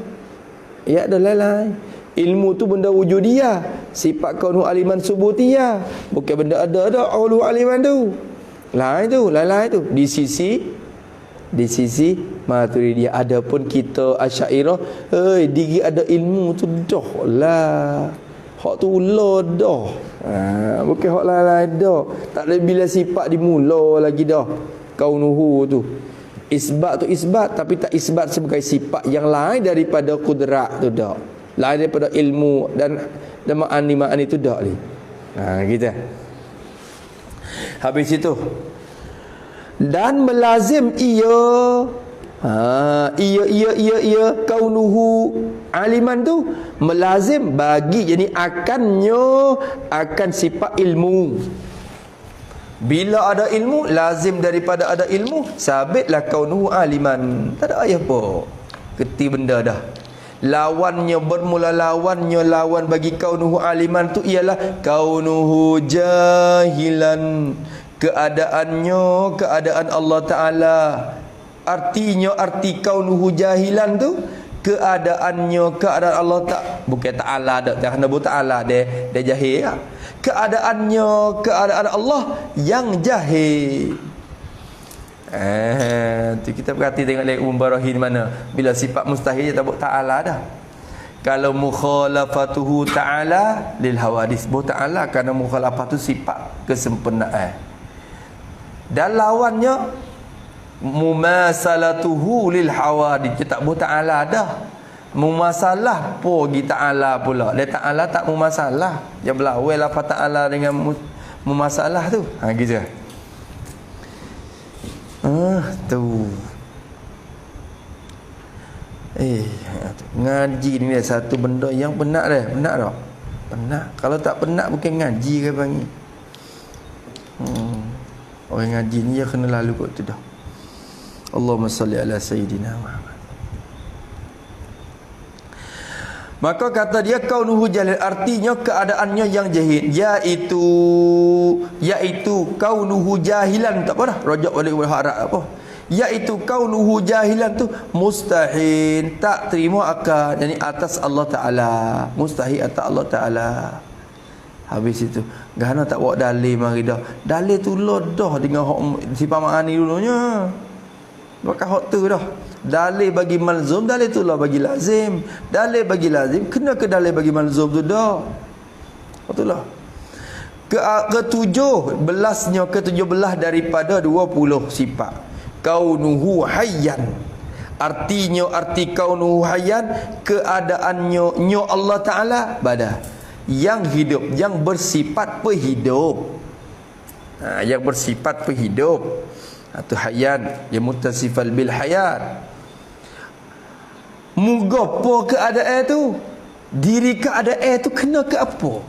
Ya dah lain. Ilmu tu benda wujudiyah, sifat kaunuhu aliman subutiyah. Bukan benda ada kaunuhu aliman tu. Lain tu di sisi Maturidiyah. Adapun kita Asy'ariyah, diri ada ilmu tu dah lah. Hak tu ular dah. Bukan hak lain dah. Tak ada bila sifat dimula lagi dah. Kaunuhu tu. Isbat tu isbat, tapi tak isbat sebagai sifat yang lain daripada kudrat tu dah. Lain daripada ilmu dan ma'ani tu dah ni. Kita. Habis itu. Dan melazim ia kaunuhu aliman tu melazim bagi, jadi akan sifat ilmu. Bila ada ilmu, lazim daripada ada ilmu, sabitlah kaunuhu aliman. Tak ada ayah apa. Keti benda dah. Lawan bagi kaunuhu aliman tu ialah kaunuhu jahilan. Keadaan Allah Ta'ala. Arti kaunuhu jahilan tu keadaan Allah tak, bukan ta'ala dak, kerana bu ta'ala dia jahil lah. Keadaan Allah yang jahil. Tu kita perhati tengok lagi Barahin mana bila sifat mustahil dia tak buat ta'ala dah. Kalau mukhalafatuhu ta'ala lil hawadis, bu ta'ala kerana mukhalafah tu sifat kesempurnaan. Dan lawannya mumasalatuhu lil hawadis, dia tak buat ta'ala dah. Mumasalah pergi ta'ala pula. Dia ta'ala tak mumasalah. Dia belawai lafaz ta'ala dengan mumasalah tu. Gitu. Tu. Ngaji ni satu benda yang benar dah. Benar tak? Benar. Kalau tak benar bukan ngaji ke panggil. Orang ngaji ni dia kena lalu kot tu dah. Allahumma salli ala sayyidina Muhammad. Maka kata dia kaunuhu jahil, artinya keadaannya yang jahil, iaitu kaunuhu jahilan, tak apa dah rajak balik kepada harap apa, iaitu kaunuhu jahilan tu mustahil, tak terima akal, yani atas Allah Ta'ala, mustahil atas Allah Ta'ala. Habis itu gana tak bawa dalil mari dah, dalil tu dah dengan sifat ma'ani dulunya, maka hak tu dah. Dalil bagi malzum, dalil tu lah bagi lazim. Dalil bagi lazim kena ke dalil bagi malzum tu dah. Itulah. Ke-17 daripada 20 sifat. kaunuhu hayyan. Artinya, arti kaunuhu hayyan, keadaannya nyo Allah Ta'ala pada yang hidup, yang bersifat penghidup. Yang bersifat penghidup. Itu hayyan, yang muttasifal bil hayat. Mugapo keadaan tu? Diri keadaan tu kena ke apa?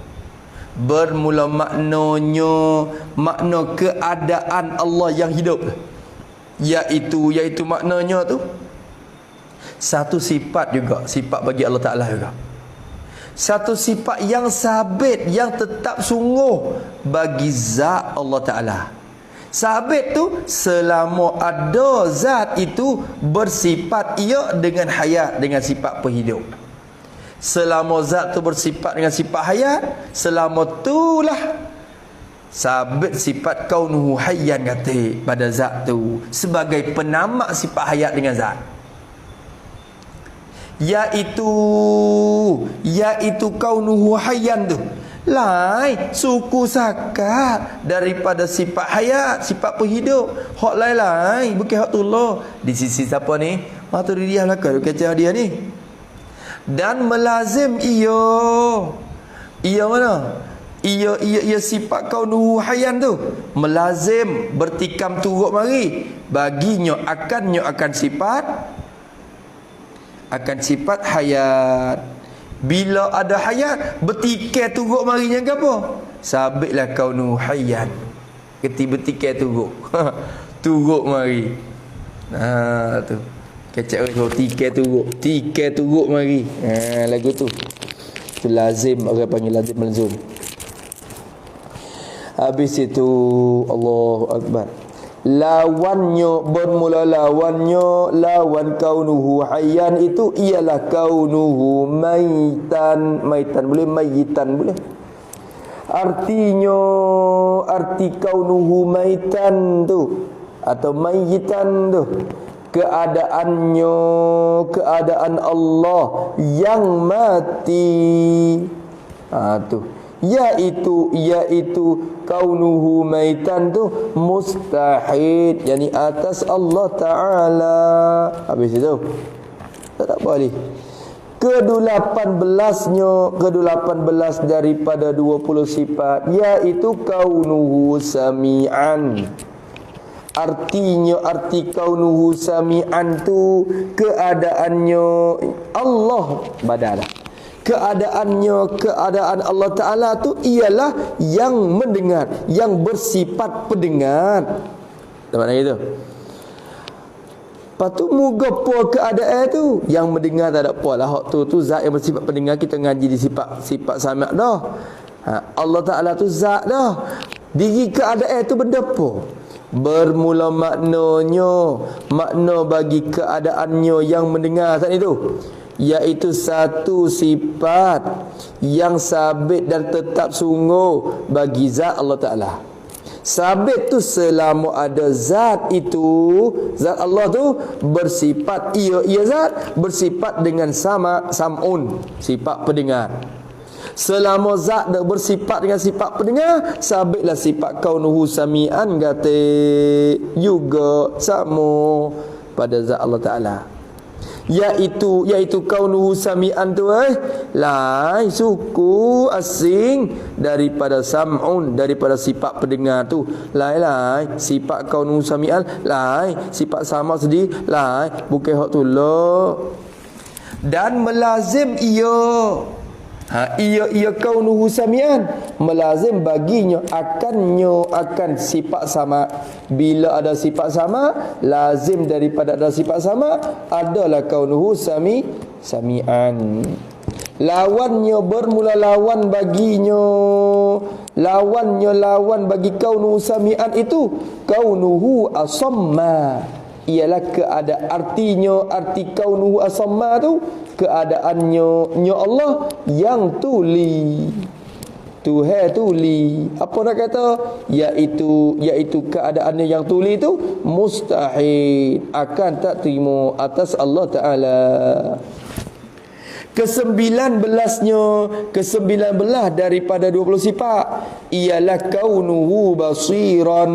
Bermula maknanya, makna keadaan Allah yang hidup, Iaitu maknanya tu satu sifat juga, sifat bagi Allah Ta'ala juga. Satu sifat yang sabit, yang tetap sungguh bagi zat Allah Ta'ala. Sabit tu selama ada zat itu bersifat ia dengan hayat, dengan sifat penghidup. Selama zat tu bersifat dengan sifat hayat, selama itulah sabit sifat kaunuhu hayyan kata pada zat tu sebagai penamak sifat hayat dengan zat. Iaitu kaunuhu hayyan tu lain suku sakat daripada sifat hayat, sifat penghidup. Hak lain-lain bukan hak tullah. Di sisi siapa ni? Maturidiyah belaka kata dia ni. Dan melazim ia mana? Ia sifat kaunuhu hayyan tu melazim bertikam turut mari baginya akan sifat hayat. Bila ada hayat bertikai turut marinya ke apa? Sabitlah kaunuhu hayyan. Bertikai turut. Turut mari. Tu. Kecak tu tikai turut mari. Lagu tu. Tu lazim, orang panggil lazim malzum. Habis itu Allahu Akbar. Lawan kaunuhu hayyan itu ialah kaunuhu maitan boleh, mayitan boleh. Artinya, arti kaunuhu maitan tu atau mayitan tu keadaan Allah yang mati. Tu yaitu kaunuhu maitan tu mustahil, yani atas Allah Ta'ala. Habis itu tak boleh. Ke-18 daripada 20 sifat yaitu kaunuhu sami'an. Arti kaunuhu sami'an tu keadaannya Allah badala. Keadaan Allah Ta'ala tu ialah yang mendengar, yang bersifat pendengar. Macam mana gitu? Lepas tu mugapo keadaan tu yang mendengar tak ada apa lah. Hak tu zat yang bersifat pendengar. Kita ngaji di sifat sami' dah. Allah Ta'ala tu zat dah. Diri keadaan tu benda apa? Bermula makna bagi keadaannya yang mendengar saat itu, iaitu satu sifat yang sabit dan tetap sungguh bagi zat Allah Ta'ala. Sabit tu selama ada zat itu, zat Allah tu bersifat ia zat bersifat dengan sam'un, sifat pendengar. Selama zat dah bersifat dengan sifat pendengar, sabitlah sifat kaunuhu sami'an kata juga sama pada zat Allah Ta'ala. Iaitu kaunuhu sami'an tu lain suku asing daripada sam'un, daripada sifat pendengar tu. Lain sifat kaunuhu sami'an, lain sifat sama sedih, lain bukan hak tu lah. Dan melazim ia kaunuhu sami'an melazim baginya akan sifat sama. Bila ada sifat sama, lazim daripada ada sifat sama adalah kaunuhu sami'an. Lawannya bermula lawan bagi kaunuhu sami'an itu kaunuhu asamma. Ialah arti kaunuhu asamma tu keadaannya Allah yang tuli. Tuhan tuli. Apa nak kata? Iaitu keadaannya yang tuli tu mustahil, akan tak terima atas Allah Ta'ala. Ke-19 daripada 20 sifat ialah kaunuhu basiran.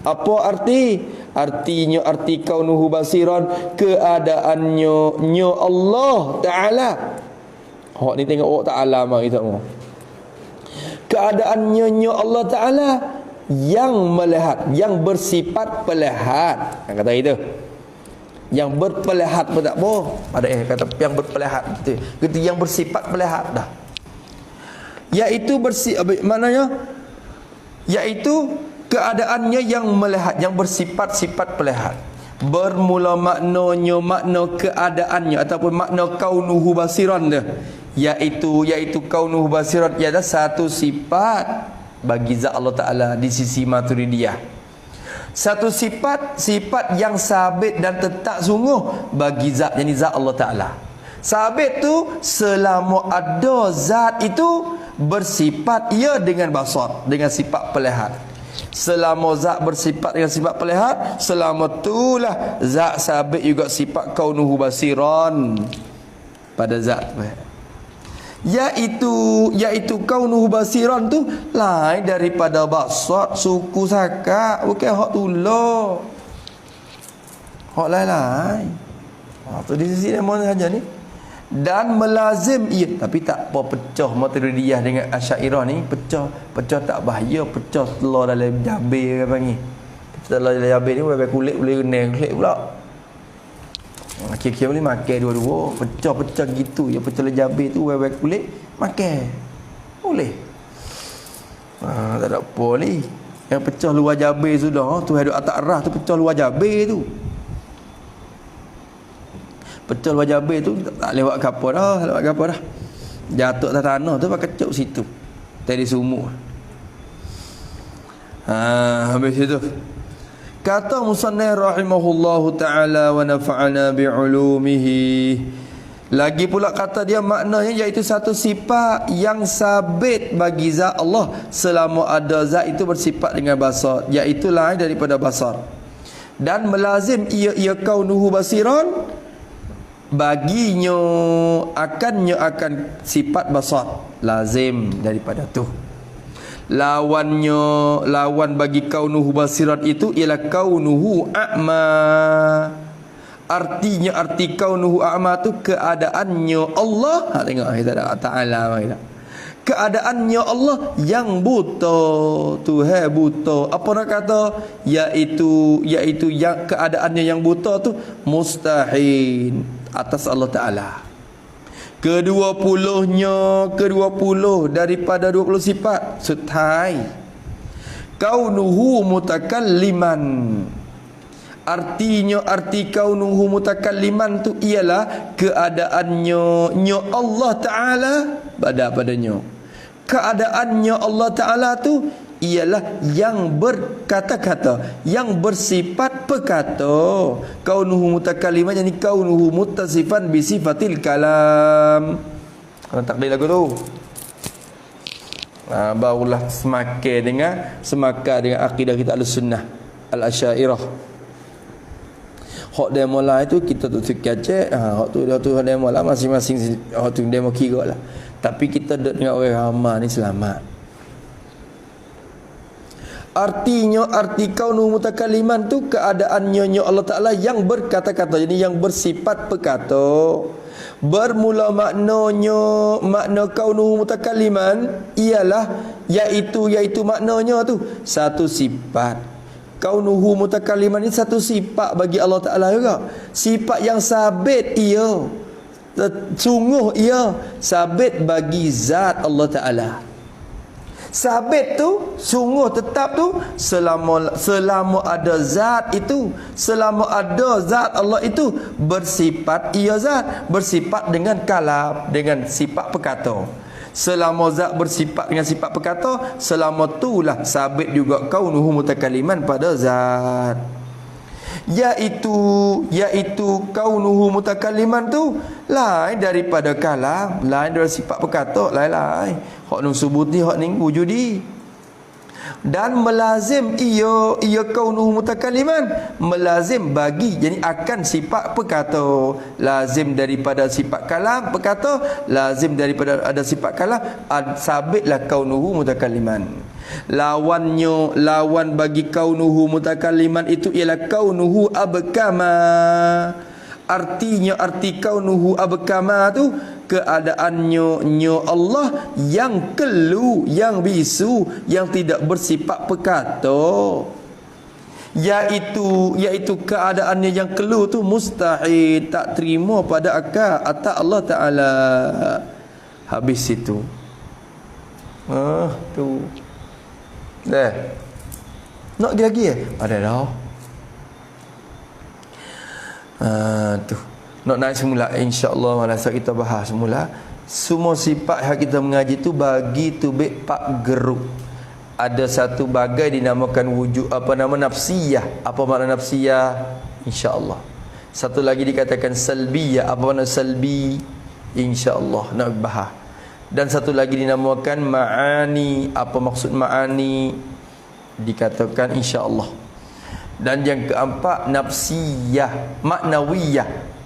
Apa arti? Artinya arti kaunuhu basiran, keadaannya Allah Ta'ala. Hak ni tengok Allah Ta'ala mari tengok. Keadaannya Allah Ta'ala yang melihat, yang bersifat pelihat. Kata itu. Yang berpelihat pun tak apa. Ada kata yang berpelihat betul. Kata yang bersifat pelihat dah. Iaitu maknanya iaitu keadaannya yang melihat, yang bersifat-sifat pelihat. Bermula maknanya makna keadaannya ataupun makna kaunuhu basiran dia. Iaitu kaunuhu basiran ialah satu sifat bagi zat Allah Ta'ala di sisi Maturidiyah. Satu sifat yang sabit dan tetap sungguh bagi zat, yakni zat Allah Ta'ala. Sabit tu selama ada zat itu bersifat ia dengan basar, dengan sifat pelihat. Selama zat bersifat dengan sifat pelihat, selama itulah zat sabit juga sifat kaunuhu basiran pada zat. Iaitu kaunuhu basiran tu lain daripada basar, suku sakak, bukan hak tulah. Hak lain-lain. Tu di sisi mana saja ni. Dan melazim ia, tapi tak apa pecah Maturidiyah dengan Asy'ariyah ni, pecah tak bahaya, pecah telur dalam jabir orang panggil. Telur dalam jabir ni boleh kulit, boleh renang kulit pula. Kira-kira boleh makan dua-dua, pecah-pecah gitu. Yang pecah dalam jabir tu boleh kulit makan. Boleh. Tak ada apa ni. Yang pecah luar jabir sudah, tu hidup atas arah tu pecah luar jabir tu. Pecah luar jabir tu tak lewat kapal dah, jatuh atas tanah tu pakai kecuk situ. Tadi sumur. Habis itu kata musannif rahimahullahu ta'ala wa nafa'ana bi'ulumihi. Lagi pula kata dia maknanya iaitu satu sifat yang sabit bagi zat Allah selama ada zat itu bersifat dengan basar, iaitu lain daripada basar. Dan melazim ia kaunuhu basiran, baginya akan sifat basar, lazim daripada tu. Lawan bagi kaunuhu basiran itu ialah kaunuhu a'ma. Artinya arti kaunuhu a'ma tu keadaannya Allah. Tengok kita ada Ta'ala mari. Keadaannya Allah yang buta, Tuhan buta. Apa nak kata? Iaitu yang keadaannya yang buta tu mustahil atas Allah Ta'ala. Kedua-puluh daripada 20 sifat sutai. Kaunuhu mutakalliman. Arti kaunuhu mutakalliman tu ialah keadaannya Allah Ta'ala padanya. Keadaannya Allah Ta'ala tu ialah yang berkata-kata, yang bersifat berkata. Kaunuhu mutakalliman, yani kaunuhu muttasifan bi sifatil kalam. Kalau takdir lagu tu, barulah semakan dengan akidah kita Ahlussunnah Al-Asy'ariyah. Hak demo lah itu kita tu kacak, hak tu demo lah masing-masing, hak tu demo kira lah. Tapi kita duduk dengan orang ramai ni selamat. Arti kaunuhu mutakalliman tu keadaannya Allah Ta'ala yang berkata-kata, jadi yang bersifat berkata. Bermula makna kaunuhu mutakalliman ialah iaitu maknanya tu satu sifat. Kaunuhu mutakalliman ni satu sifat bagi Allah Ta'ala juga. Sifat yang sabit sungguh ia sabit bagi zat Allah Ta'ala. Sabit tu sungguh tetap tu selama ada zat itu, selama ada zat Allah itu bersifat ia zat, bersifat dengan kalam, dengan sifat perkata. Selama zat bersifat dengan sifat perkata, selama itulah sabit juga kaunuhu mutakalliman pada zat. Iaitu kaunuhu mutakalliman tu lain daripada kalam, lain daripada sifat perkata, lain. Hak nun subuti, hak ning wujudi. Dan melazim ia kaunuhu mutakalliman, melazim bagi, jadi akan sifat perkata, lazim daripada sifat kalam perkata, lazim daripada ada sifat kalam, sabitlah kaunuhu mutakalliman. Lawan bagi kaunuhu mutakalliman itu ialah kaunuhu abkama. Artinya, arti kaunuhu abkama tu keadaannya Allah yang kelu, yang bisu, yang tidak bersifat perkata, iaitu keadaannya yang kelu tu mustahil, tak terima pada akal atas Allah Ta'ala. Habis itu tu dah nak lagi ada dah. Tu nak naik semula, insya-Allah malam kita bahas semula. Semua sifat yang kita mengaji tu bagi tubik pak geruk. Ada satu bagai dinamakan wujud, apa nama, nafsiyah. Apa makna nafsiyah? Insya-Allah. Satu lagi dikatakan salbiyah. Apa makna salbi? Insya-Allah nak bahas. Dan satu lagi dinamakan ma'ani. Apa maksud ma'ani? Dikatakan insya-Allah. Dan yang keempat nafsiyah, maknawiyah.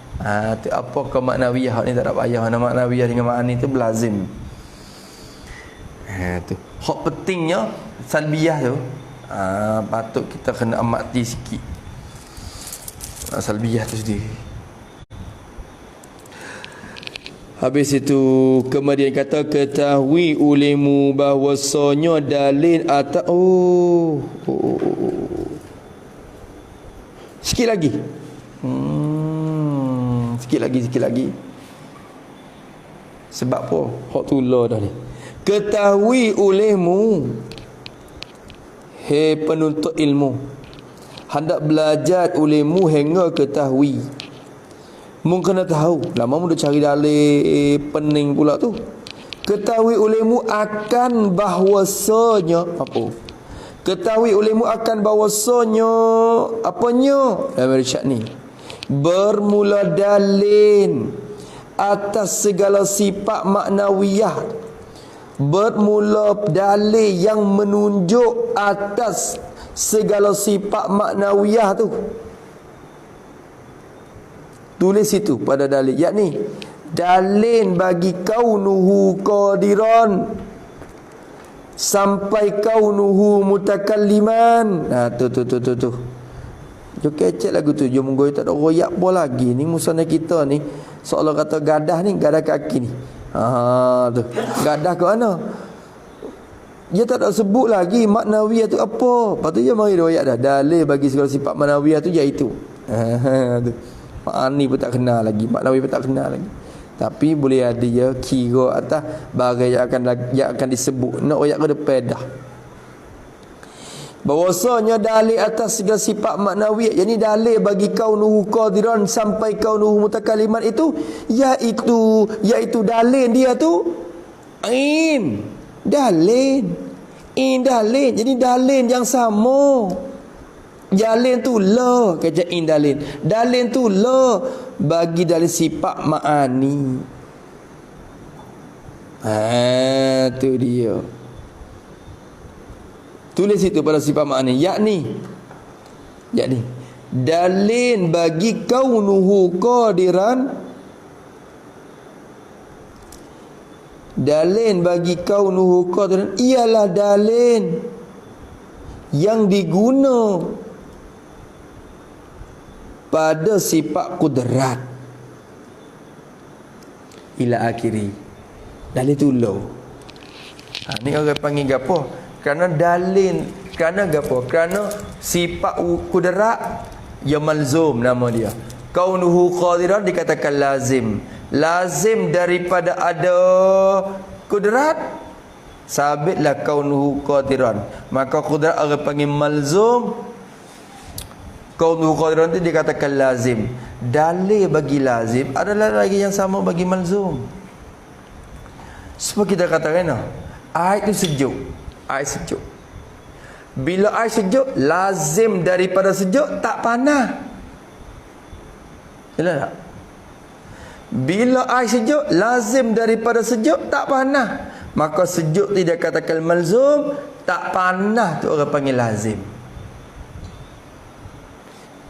Tu apa ke maknawiyah ni, tak ada payah. Mana maknawiyah dengan ma'ani tu belazim. Tu hak pentingnya salbiyah tu. Patut kita kena amati sikit. Salbiyah tu sendiri. Habis itu kemudian kata ketahui ulimu bahwasanya dalil atas sikit lagi. Sikit lagi. Sebab apa? Hak tulah dah ni. Ketahui olehmu, hei penuntut ilmu, hendak belajar olehmu hingga ketahui. Mu kena tahu. Lama mu dah cari dalil pening pula tu. Ketahui olehmu akan bahwasanya apa? Ketahui olehmu akan bahwasanya apanya? Dalam risyad ni bermula dalil atas segala sifat maknawiyah, bermula dalil yang menunjuk atas segala sifat maknawiyah tu. Tulis itu pada dalil, yakni dalil bagi kaunuhu qadiran sampai kaunuhu mutakalliman. Tu jo kecek lagu tu. Jo munggo tak ada royak apa lagi ni musana kita ni. Seolah kata gadah ni, gadah kaki ni. Tu. Gadah ke mana? Dia tak ada sebut lagi maknawiyah tu apa. Lepas tu dia mari royak dah. Dalil bagi segala sifat maknawiyah tu iaitu. Tu. Makni pun tak kenal lagi, maknawi pun tak kenal lagi. Tapi boleh ada je kira atas bagai yang akan disebut. Nak royak ke depan dah. Bahwasanya dalil atas segala sifat maknawi, yakni dalil bagi kaunuhu qadiran sampai kaunuhu mutakalliman itu iaitu dalil dia tu dalil. Jadi dalil yang sama. Dalil tu la kerja dalil. Dalil tu la bagi dalil sifat ma'ani. Tu dia. Tulis itu pada sifat ma'ani, yakni dalil bagi kaunuhu qadiran, dalil bagi kaunuhu qadiran ialah dalil yang diguna pada sifat kudrat ila akhiri. Dalil tu lo. Ni orang panggil gapo? Kerana dalil, kerana gapo? Kerana sifat kudrat ya malzum nama dia. Kaunuhu qadiran dikatakan lazim. Lazim daripada ada kudrat, sabitlah kaunuhu qadiran. Maka kudrat orang panggil malzum. Kaunuhu qadiran itu dikatakan lazim. Dalil bagi lazim adalah lagi yang sama bagi malzum. Sebab kita katakan air itu sejuk. Air sejuk. Bila air sejuk, lazim daripada sejuk tak panas. Jelas tak? Bila air sejuk, lazim daripada sejuk tak panas. Maka sejuk tidak katakan malzum, tak panas tu orang panggil lazim.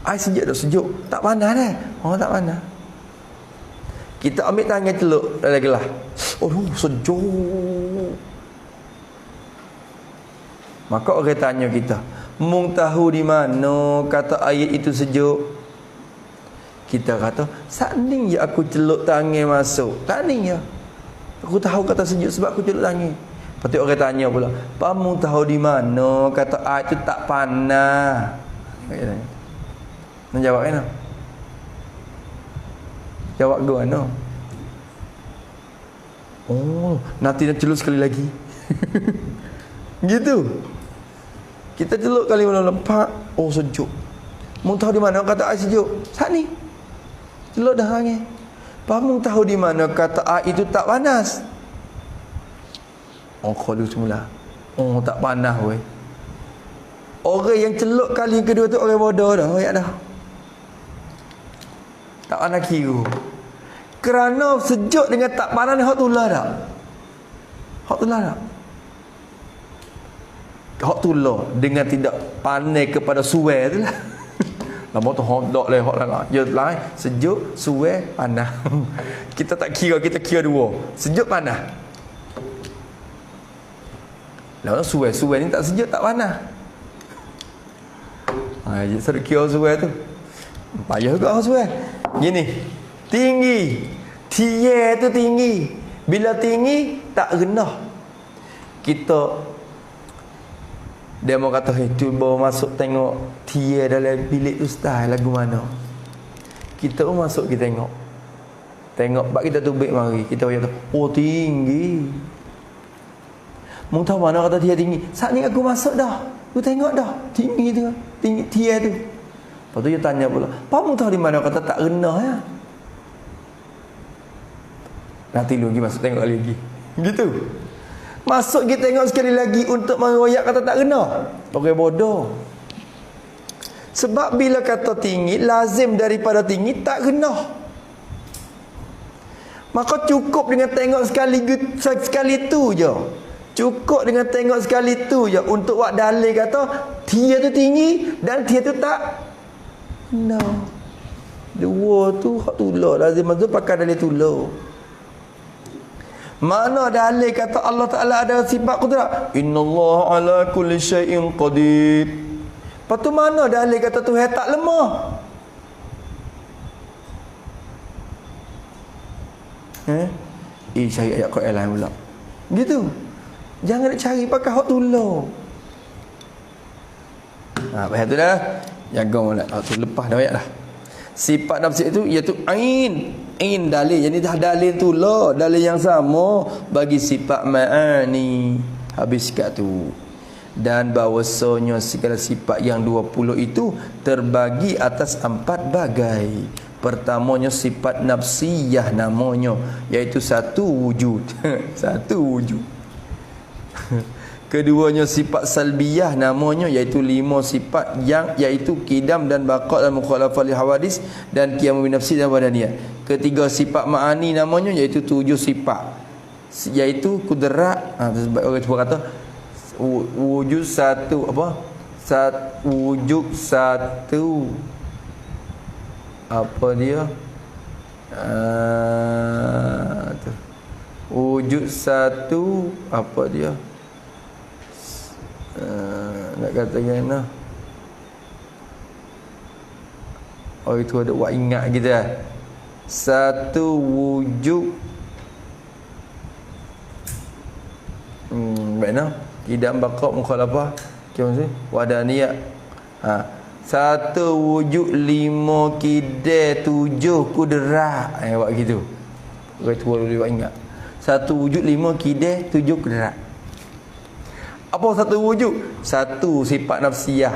Air sejuk tak sejuk, tak panas dah. Oh, tak panas. Kita ambil tangan celuk dalam gelas. Oh, sejuk. Maka orang tanya kita, mung tahu di mana kata air itu sejuk? Kita kata, sanding je aku celuk tangan masuk. Sanding je. Aku tahu kata sejuk sebab aku celuk tangan. Lepas tu orang tanya pula, pamu tahu di mana kata air itu tak panas? Nak jawab kan? Jawab gua no. Oh, nanti nak celuk sekali lagi. Gitu. Kita celuk kali mana lempak, oh sejuk. Mung tahu di mana kata air sejuk? Saat ni. Celuk dah angin. Pamu tahu di mana kata air itu tak panas? Oh, qalu semula. Oh, tak panas weh. Orang yang celuk kali kedua tu orang bodoh dah, ayat dah. Tak panas kira. Kerana sejuk dengan tak panas ni hak tulah tak? Hak tulah tak? Hak tulah dengan tidak panas kepada suai tu lah. Lama tu hak tak leh hak lah. Ya lain sejuk, suai, panas. Kita tak kira, kita kira dua. Sejuk panas. Lalu suai ni tak sejuk, tak panas. Ha, jadi kira suai tu. Payah juga suai. Gini, tinggi. Tie tu tinggi. Bila tinggi, tak rendah. Kita dia mau kata, cuba masuk tengok tie dalam bilik ustaz lagu mana. Kita pun masuk, kita tengok. Tengok, bak kita tubik mari. Kita kata, oh tinggi. Mung tahu mana kata tie tinggi. Saat ni aku masuk dah. Aku tengok dah. Tinggi tu. Tinggi tie tu. Lepas tu dia tanya pula, apa mung tahu di mana kata tak rendah ya? Nanti lu pergi masuk tengok kali lagi. Gitu. Masuk kita tengok sekali lagi untuk mengoyak kata tak kena. Orang bodoh. Sebab bila kata tinggi, lazim daripada tinggi tak kena. Maka cukup dengan tengok sekali tu je. Cukup dengan tengok sekali tu je untuk buat dalil kata dia tu tinggi dan dia tu tak kena. Dua tu hak tulah, lazim tu pakai dalil tulah. Mana dalil kata Allah Ta'ala ada sifat kudrat? Innallaha ala kulli syai'in qadir. Lepas tu mana dalil kata Tuhan tak lemah? Cari ayat Quran lain pula. Gitu. Jangan nak cari pakai hak tulah. Pasal tu dah. Jaga pula. Hak tu lepas dah ayat dah. Sifat nafsi itu iaitu ain. Ain dalil. Jadi dah dalil tu lah. Dalil yang sama bagi sifat ma'ani. Habis kat tu. Dan bahawasanya segala sifat yang 20 itu terbagi atas 4 bagai. Pertamanya sifat nafsiyah namanya, iaitu satu wujud. Satu wujud. Keduanya sifat salbiyah namanya, iaitu 5 sifat yang iaitu qidam dan baqa dan mukhalafah li hawadis dan qiyam bi nafsi dan badaniyah. Ketiga sifat ma'ani namanya, iaitu 7 sifat, iaitu kudrat. Sebab orang cuba kata wujud satu apa? Wujud satu apa dia? Wujud satu apa dia? Nak kata gimana? Oh, itu ada buat ingat kita. Satu wujud mana? Tidak baqa mukhalafah macam wadaniyah. Satu wujud 5 kidai 7 kudrat. Buat gitu. Orang tua dulu buat ingat. Satu wujud 5 kidai 7 kudrat. Apa satu wujud? Satu sifat nafsiyah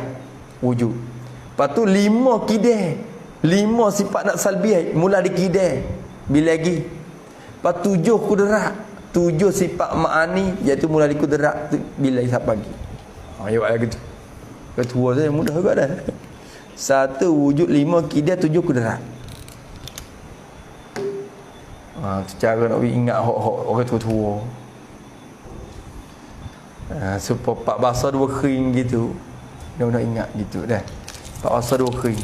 wujud. Lepas tu 5 kidai. 5 sifat nak salbiyah mula di kidai. Bila lagi? Lepas 7 kudrat. 7 sifat ma'ani iaitu mula di kudrat bila hisap pagi. Ya buat lagi tu. Ketua saya mudah juga dah. Satu wujud 5 kidai 7 kudrat. Cara nak ingat hok-hok orang tua-tua. Supaya pak bahasa dua kering gitu. Dia nak ingat gitu dah. Pak bahasa dua kering.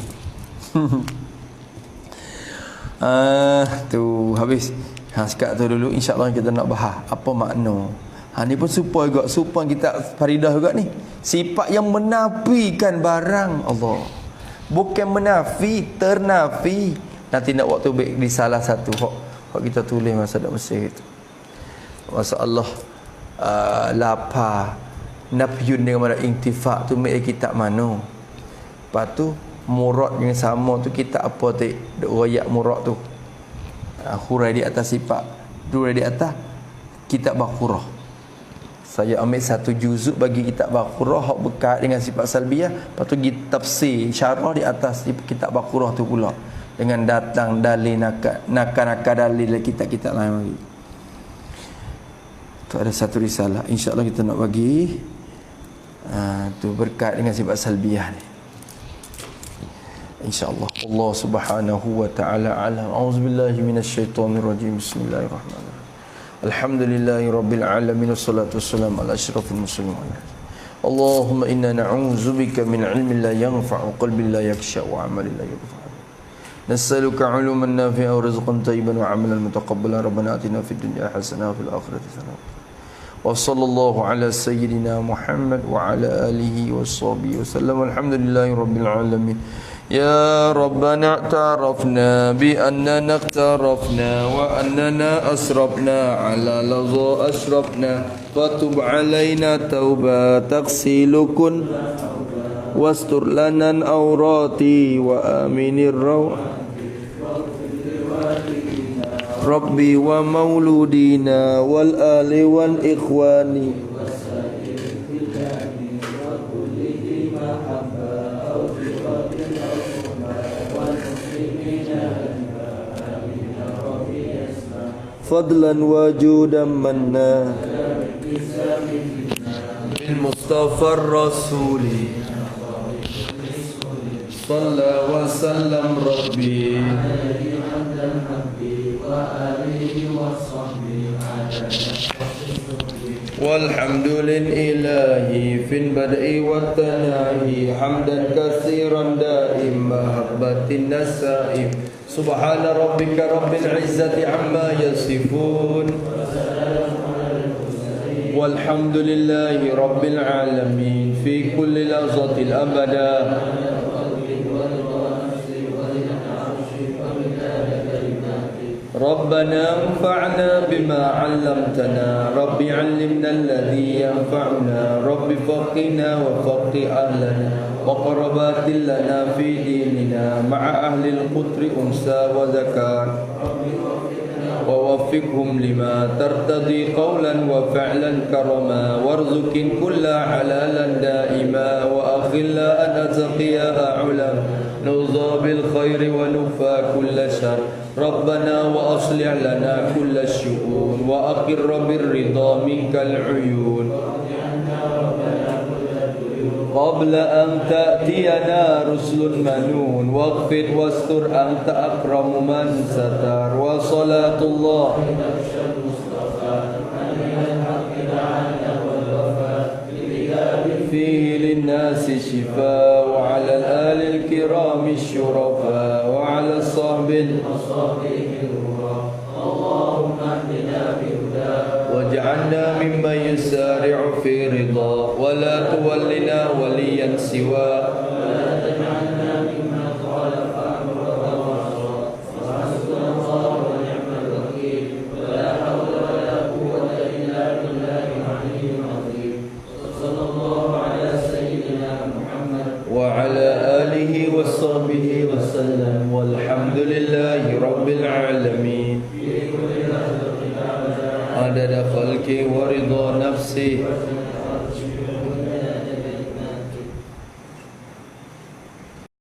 Tu habis. Sekat tu dulu, insya-Allah kita nak bahas apa makna. Ni pun supaya juga, supaya kita faridah juga ni. Sifat yang menafikan barang Allah. Bukan menafi, ternafi. Nanti nak waktu baik di salah satu hak kita tulis masa dak Mesir itu. Masa Allah lapar nafyun dengan mana intifak tu mai kitab mana. Lepas tu murad yang sama tu kita apa tu royak murad tu. Hurai di atas sifat, hurai di atas kitab Baqarah. Saya ambil satu juzuk bagi kitab Baqarah hak berkait dengan sifat salbiyah, lepas tu kita tafsir syarah di atas kitab Baqarah tu pula dengan datang dalil nakal dalil kitab-kitab lain lagi. Tu ada satu risalah, insya-Allah kita nak bagi tu berkait dengan sifat salbiyah ni. InsyaAllah. Allah subhanahu wa ta'ala alam. A'udzubillahi minasyaitonirrajim. Bismillahirrahmanirrahim. Alhamdulillahi rabbil alamin. Wassalatu wassalamu ala asyrafil mursalin. Allahumma inna na'udzubika min ilmin la yanfa'u, qalbin la yakhsha, wa amalin la yurfa'u. Nas'aluka 'uluman nafi'a wa rizqan tayyiban wa 'amalan mutaqabbalan. Rabbana atina fid dunya hasanah wa fil akhirati hasanah. Wa sallallahu ala sayyidina Muhammad wa ala alihi washabihi wasallam. Alhamdulillahi rabbil alamin. يا ربنا اعترفنا بأننا اقترفنا وأننا أسرفنا على لظى أشرفنا فتب علينا توبة تغسل كن واستر لنا الأورات وآمن الروح ربي ومولودينا والآل والإخوان فضلا وجودا منا بالمصطفى الرسول صلى وسلم ربي والحمد لله في البدء والتناهي حمدا كثيرا دائم محبة النسائم سبحان ربك رب العزة عما يصفون والحمد لله رب العالمين في كل لحظة أبدا ربنا انفعنا بما علمتنا رب علمنا الذي ينفعنا رب فقنا وفق أهلنا وقربات لنا في ديننا مع أهل القدر أنثى وذكر ووفقهم لما ترتضي قولا وفعلا كرما وارزق كل حلالا دائما وأخلا أن أتقياء علم نرضى بالخير ونفى كل شر ربنا وأصلح لنا كل الشؤون وأقر بالرضا منك العيون قبل أن تأتينا رسل منون واغفر واستر أنت أكرم من ستر وصلاة الله فيه للناس شفاء وعلى الآل الكرام الشرفاء وعلى الصحب اللهم اهدنا بهداك واجعلنا ممن يسارع في رضا ولا تولنا وليا سواك ولا تجعلنا ممن خالف امرك وعصى وحسبنا الله ونعم الوكيل ولا حول ولا قوه الا بالله العلي العظيم صلى الله على سيدنا محمد وعلى اله وصحبه وسلم والحمد لله رب العالمين عدد خلقه ورضا نفسه